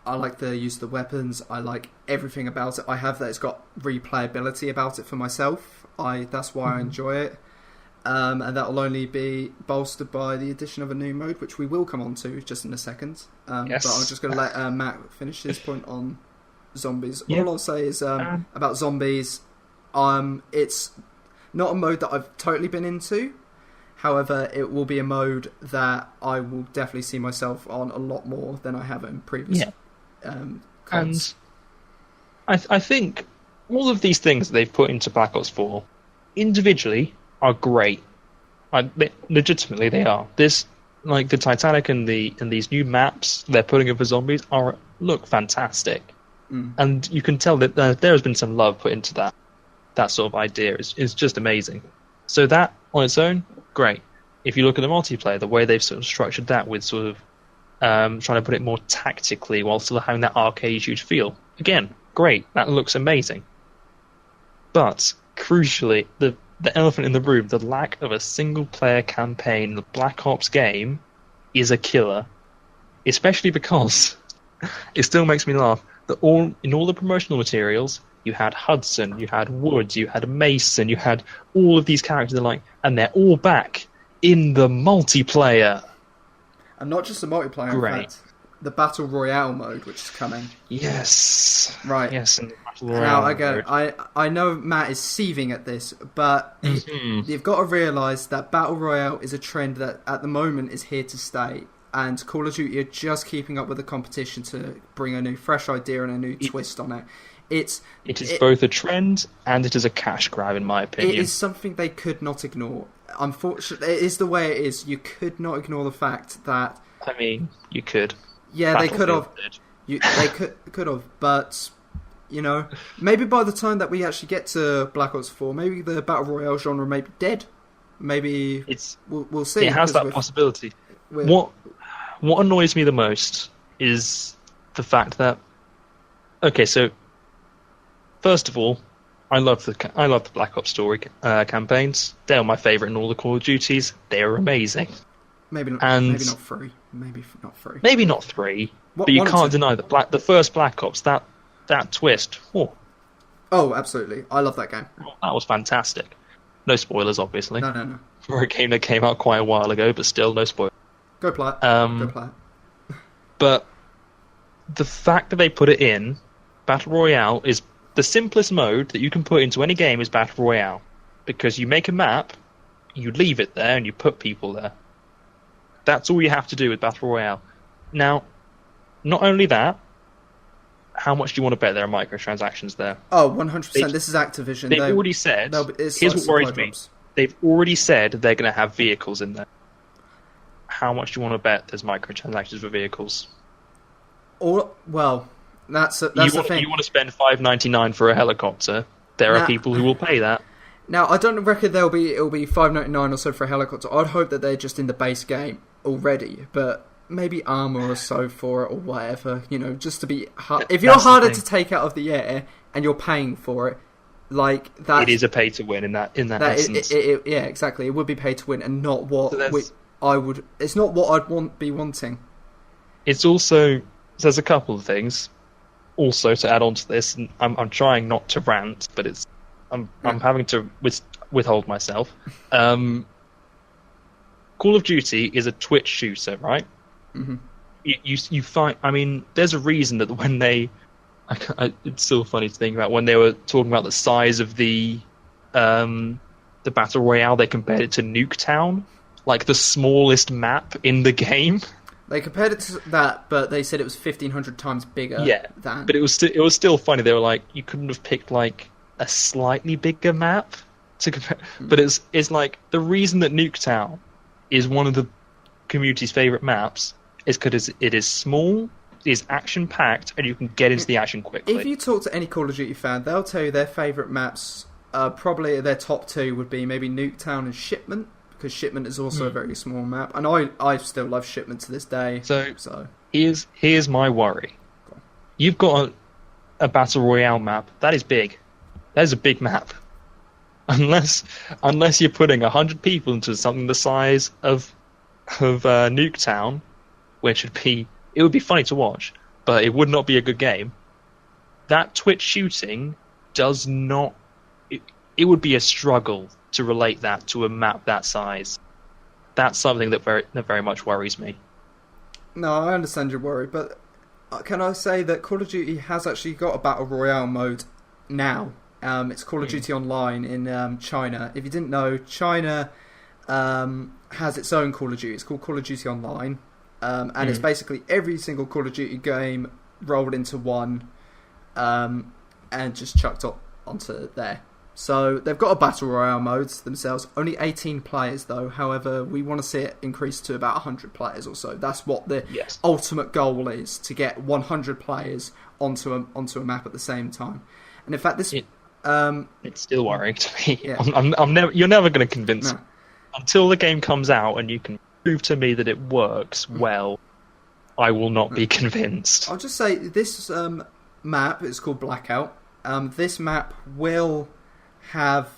I like the use of the weapons. I like everything about it. I have that it's got replayability about it for myself. That's why I enjoy it. And that will only be bolstered by the addition of a new mode, which we will come on to just in a second. But I'm just going to let Matt finish his point on zombies. All I'll say is about zombies, it's not a mode that I've totally been into. However, it will be a mode that I will definitely see myself on a lot more than I have in previous and I think all of these things that they've put into Black Ops 4 individually are great. Legitimately, they are. This, the Titanic and these new maps they're putting in for zombies look fantastic, and you can tell that there has been some love put into that sort of idea. It's just amazing. So that on its own, great. If you look at the multiplayer, the way they've sort of structured that with sort of trying to put it more tactically while still having that arcade-huge feel, again, great. That looks amazing. But crucially, the elephant in the room, the lack of a single-player campaign in the Black Ops game is a killer. Especially because it still makes me laugh that in all the promotional materials, you had Hudson, you had Woods, you had Mason, you had all of these characters, and they're all back in the multiplayer. And not just the multiplayer, great. in fact. the Battle Royale mode, which is coming. Yes. Right. Yes, and the Battle Royale Now, again, mode. I know Matt is seething at this, but you've got to realise that Battle Royale is a trend that at the moment is here to stay, and Call of Duty are just keeping up with the competition to bring a new fresh idea and a new twist on it. It is both a trend and it is a cash grab, in my opinion. It is something they could not ignore. Unfortunately, it is the way it is. You could not ignore the fact that... I mean, you could. Yeah, they could have. They could have, but... You know, maybe by the time that we actually get to Black Ops 4, maybe the Battle Royale genre may be dead. Maybe we'll see. It has that possibility. What annoys me the most is the fact that... Okay, so... First of all, I love the Black Ops story campaigns. They are my favourite in all the Call of Duties. They are amazing. Maybe not 3. Maybe not 3. Maybe not 3. But you can't deny that the first Black Ops, that twist. Oh, absolutely. I love that game. That was fantastic. No spoilers, obviously. No. For a game that came out quite a while ago, but still no spoilers. Go play it. Go play it. But the fact that they put it in, Battle Royale is... The simplest mode that you can put into any game is Battle Royale. Because you make a map, you leave it there, and you put people there. That's all you have to do with Battle Royale. Now, not only that, how much do you want to bet there are microtransactions there? Oh, 100%. This is Activision. They've already said... Here's what worries me. They've already said they're going to have vehicles in there. How much do you want to bet there's microtransactions for vehicles? Well... That's the thing. You want to spend $5.99 for a helicopter? There are people who will pay that. Now, I don't reckon it'll be $5.99 or so for a helicopter. I'd hope that they're just in the base game already, but maybe armor or so for it or whatever. You know, just to be hard. If you're harder to take out of the air and you're paying for it, like that, it is a pay to win in that essence. Yeah, exactly. It would be pay to win and not what I would. It's not what I'd be wanting. It's also there's a couple of things. Also, to add on to this, and I'm trying not to rant, but I'm having to withhold myself. Call of Duty is a Twitch shooter, right? Mm-hmm. You find, I mean, there's a reason that when they, it's still funny to think about when they were talking about the size of the Battle Royale, they compared it to Nuketown, like the smallest map in the game. They compared it to that, but they said it was 1,500 times bigger. Yeah, but it was still funny. They were like, you couldn't have picked like a slightly bigger map to compare. But it's like the reason that Nuketown is one of the community's favorite maps is because it is small, it is action packed, and you can get into the action quickly. If you talk to any Call of Duty fan, they'll tell you their favorite maps. Probably their top 2 would be maybe Nuketown and Shipment. Because Shipment is also a very small map, and I still love Shipment to this day. So here's my worry. You've got a Battle Royale map that is big. That is a big map. Unless you're putting 100 people into something the size of Nuketown, which would be funny to watch, but it would not be a good game. That Twitch shooting does not. It would be a struggle to relate that to a map that size. That's something that very much worries me. No, I understand your worry, but can I say that Call of Duty has actually got a Battle Royale mode now? It's Call of Duty Online in China. If you didn't know, China has its own Call of Duty. It's called Call of Duty Online, and it's basically every single Call of Duty game rolled into one and just chucked onto there. So they've got a Battle Royale mode themselves. Only 18 players though. However, we want to see it increase to about 100 players or so. That's what the ultimate goal is, to get 100 players onto a map at the same time. And in fact, this it's still worrying to me. Yeah. You're never going to convince me. Until the game comes out and you can prove to me that it works well. I will not be convinced. I'll just say this map is called Blackout. This map will have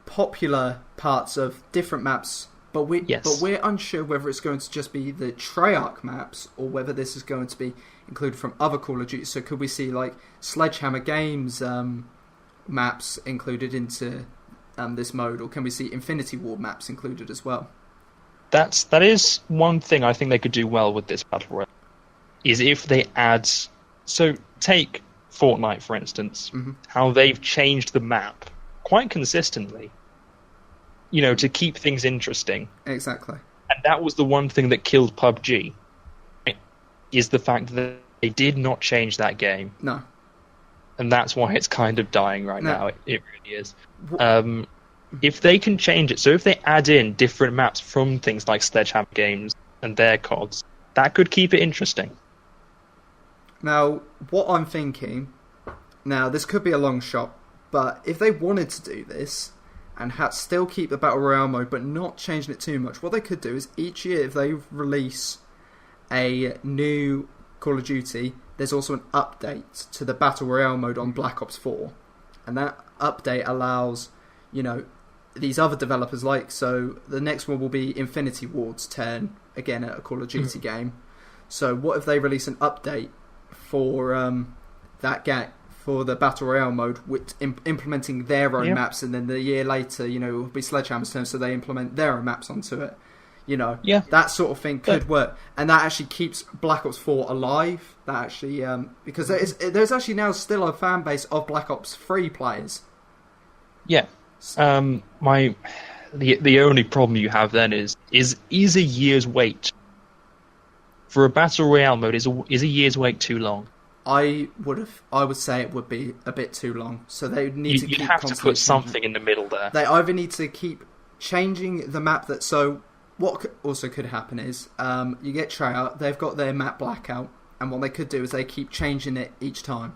popular parts of different maps, but we're unsure whether it's going to just be the Treyarch maps or whether this is going to be included from other Call of Duty. So could we see like Sledgehammer Games maps included into this mode, or can we see Infinity Ward maps included as well? That is one thing I think they could do well with this Battle Royale. is if they add. So take Fortnite, for instance, Mm-hmm. how they've changed the map quite consistently, to keep things interesting. Exactly. And that was the one thing that killed PUBG, right, is the fact that they did not change that game. No. And that's why it's kind of dying right No. now. It really is. If they can change it, so if they add in different maps from things like Sledgehammer Games and their CODs, that could keep it interesting. Now, what I'm thinking, this could be a long shot, but if they wanted to do this and still keep the Battle Royale mode but not changing it too much, what they could do is each year if they release a new Call of Duty, there's also an update to the Battle Royale mode on Black Ops 4. And that update allows, these other developers so the next one will be Infinity Ward's turn, again at a Call of Duty game. So what if they release an update for that game, for the Battle Royale mode, with implementing their own maps, and then the year later, it will be Sledgehammer's turn, so they implement their own maps onto it. That sort of thing could work, and that actually keeps Black Ops 4 alive. That actually, because there's actually now still a fan base of Black Ops 3 players. Yeah. The only problem you have then is a year's wait for a Battle Royale mode is a year's wait too long? I would say it would be a bit too long. So they would need to keep have to put something in the middle there. They either need to keep changing the map what also could happen is you get Treyarch, they've got their map blackout, and what they could do is they keep changing it each time.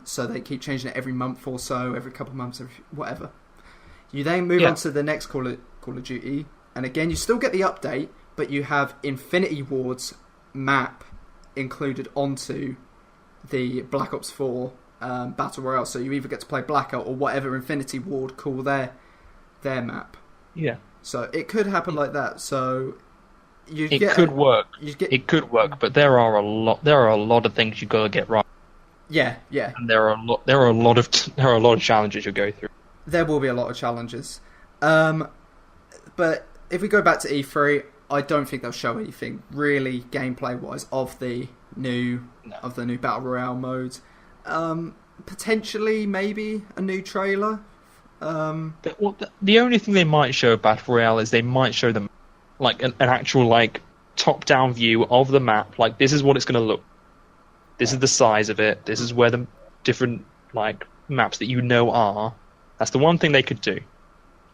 So they keep changing it every month or so, every couple of months, whatever. You then move on to the next Call of Duty, and again you still get the update, but you have Infinity Ward's map included onto the Black Ops 4 Battle Royale. So you either get to play Blackout or whatever Infinity Ward call their map. Yeah. So it could happen like that. So it could work. It could work, but there are a lot of things you got to get right. Yeah. And there are a lot of challenges you'll go through. There will be a lot of challenges. But if we go back to E3, I don't think they'll show anything really gameplay wise of the new Battle Royale mode. Potentially, maybe a new trailer. The only thing they might show Battle Royale is they might show them like an actual top-down view of the map. Like, this is what it's going to look. This is the size of it. This is where the different maps that are. That's the one thing they could do.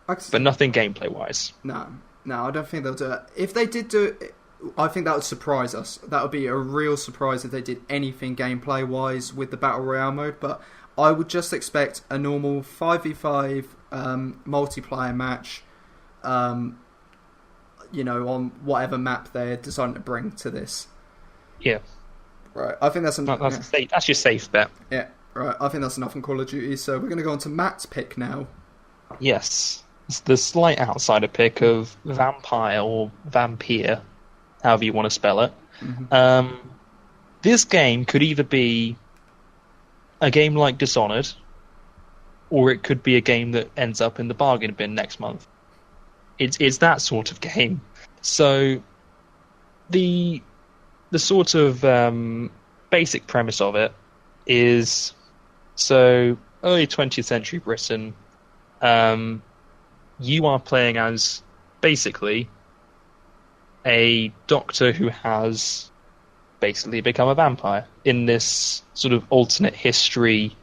But nothing gameplay-wise. No, I don't think they'll do it. If they did do it, I think that would surprise us. That would be a real surprise if they did anything gameplay-wise with the Battle Royale mode. But I would just expect a normal 5v5 multiplayer match, on whatever map they're deciding to bring to this. Yeah. Right, I think that's that's your safe bet. Yeah, right. I think that's enough on Call of Duty. So we're going to go on to Matt's pick now. Yes, it's the slight outsider pick of Vampire or Vampire, however you want to spell it. Mm-hmm. This game could either be a game like Dishonored, or it could be a game that ends up in the bargain bin next month. It's that sort of game. So the sort of basic premise of it is, so early 20th century Britain, you are playing as basically a doctor who has basically become a vampire in this sort of alternate history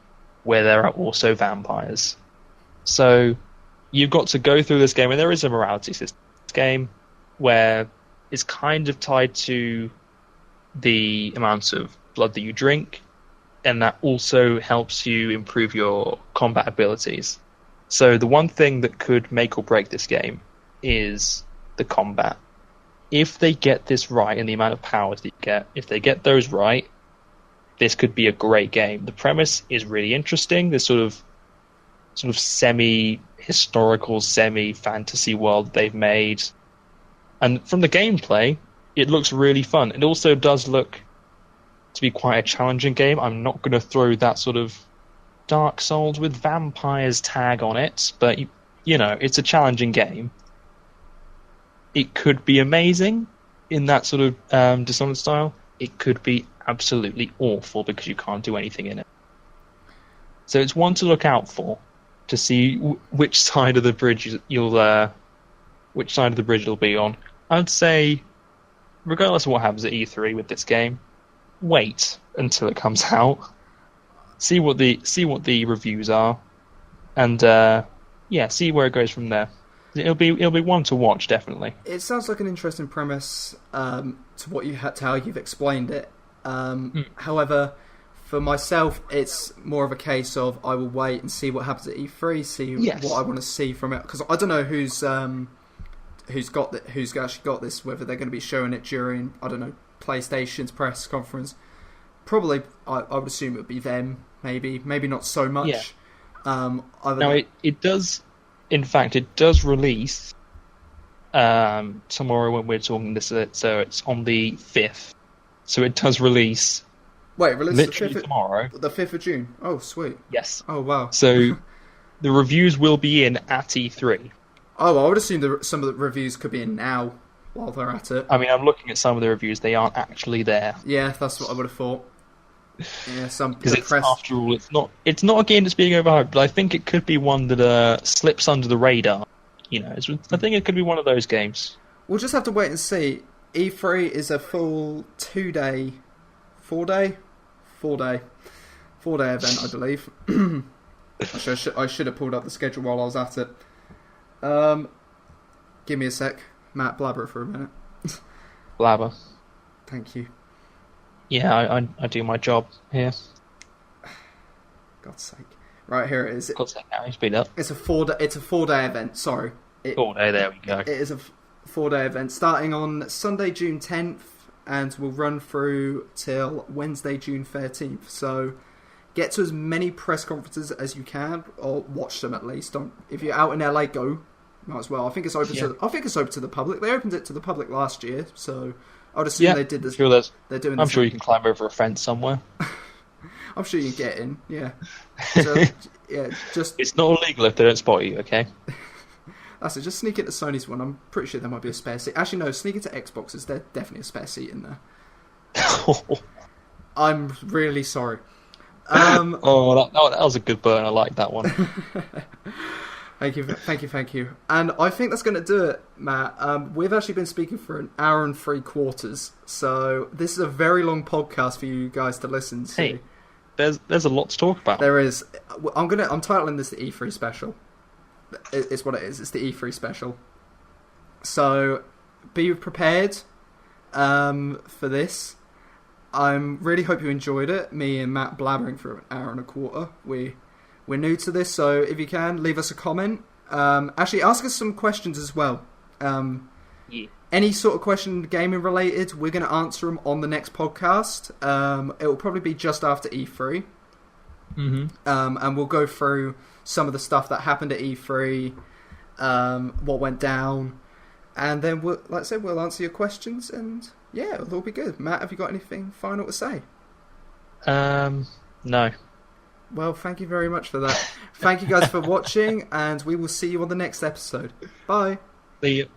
where there are also vampires. So you've got to go through this game, and there is a morality system in this game where it's kind of tied to the amount of blood that you drink, and that also helps you improve your combat abilities. So the one thing that could make or break this game is the combat. If they get this right, and the amount of powers that you get, if they get those right, this could be a great game. The premise is really interesting. This sort of semi-historical, semi-fantasy world they've made. And from the gameplay, it looks really fun. It also does look to be quite a challenging game. I'm not going to throw that sort of Dark Souls with vampires tag on it, but it's a challenging game. It could be amazing, in that sort of Dishonored style, it could be absolutely awful because you can't do anything in it. So it's one to look out for, to see which side of the bridge which side of the bridge it'll be on. I'd say, regardless of what happens at E3 with this game, wait until it comes out, see what the reviews are, and see where it goes from there. It'll be one to watch, definitely. It sounds like an interesting premise to how you've explained it. However, for myself, it's more of a case of I will wait and see what happens at E3, see what I want to see from it, because I don't know who's actually got this, whether they're going to be showing it during, I don't know, PlayStation's press conference. Probably, I would assume it would be them. Maybe not so much. Yeah. It does. In fact, it does release tomorrow when we're talking this. So it's on the 5th. So it does release. Wait, release literally the 5th tomorrow. The 5th of June. Oh, sweet. Yes. Oh, wow. So the reviews will be in at E3. Oh, I would assume some of the reviews could be in now while they're at it. I mean, I'm looking at some of the reviews; they aren't actually there. Yeah, that's what I would have thought. Yeah, because after all, it's not a game that's being overhyped, but I think it could be one that slips under the radar. You know, I think it could be one of those games. We'll just have to wait and see. E3 is a full 4-day event, I believe. I should have pulled up the schedule while I was at it. Give me a sec, Matt. Blabber for a minute. Blabber. Thank you. Yeah, I do my job here. God's sake! Right, here it is. God's sake, now speed up. It's a 4-day event. Sorry. 4-day. There we go. It is a 4-day event starting on Sunday, June 10th, and will run through till Wednesday, June 13th. So get to as many press conferences as you can, or watch them at least. If you're out in LA, go. Might as well. I think it's open. I think it's open to the public. They opened it to the public last year, so I would assume they did this. They're doing. I'm sure you can climb over a fence somewhere. I'm sure you can get in. Yeah. So, It's not illegal if they don't spot you. Okay. That's it. Just sneak into Sony's one. I'm pretty sure there might be a spare seat. Actually, no. Sneak into Xboxes. There's definitely a spare seat in there. I'm really sorry. That was a good burn. I like that one. Thank you. And I think that's going to do it, Matt. We've actually been speaking for an hour and 3/4, so this is a very long podcast for you guys to listen to. Hey, there's a lot to talk about. There is. I'm titling this the E3 special. It's what it is. It's the E3 special. So be prepared for this. I really hope you enjoyed it. Me and Matt blabbering for an hour and a quarter. We're new to this, so if you can, leave us a comment. Actually, ask us some questions as well. Any sort of question gaming related, we're going to answer them on the next podcast. It will probably be just after E3. Mm-hmm. And we'll go through some of the stuff that happened at E3, what went down, and then we'll answer your questions, and yeah, it'll all be good. Matt, have you got anything final to say? No. Well, thank you very much for that. Thank you guys for watching, and we will see you on the next episode. Bye. See you.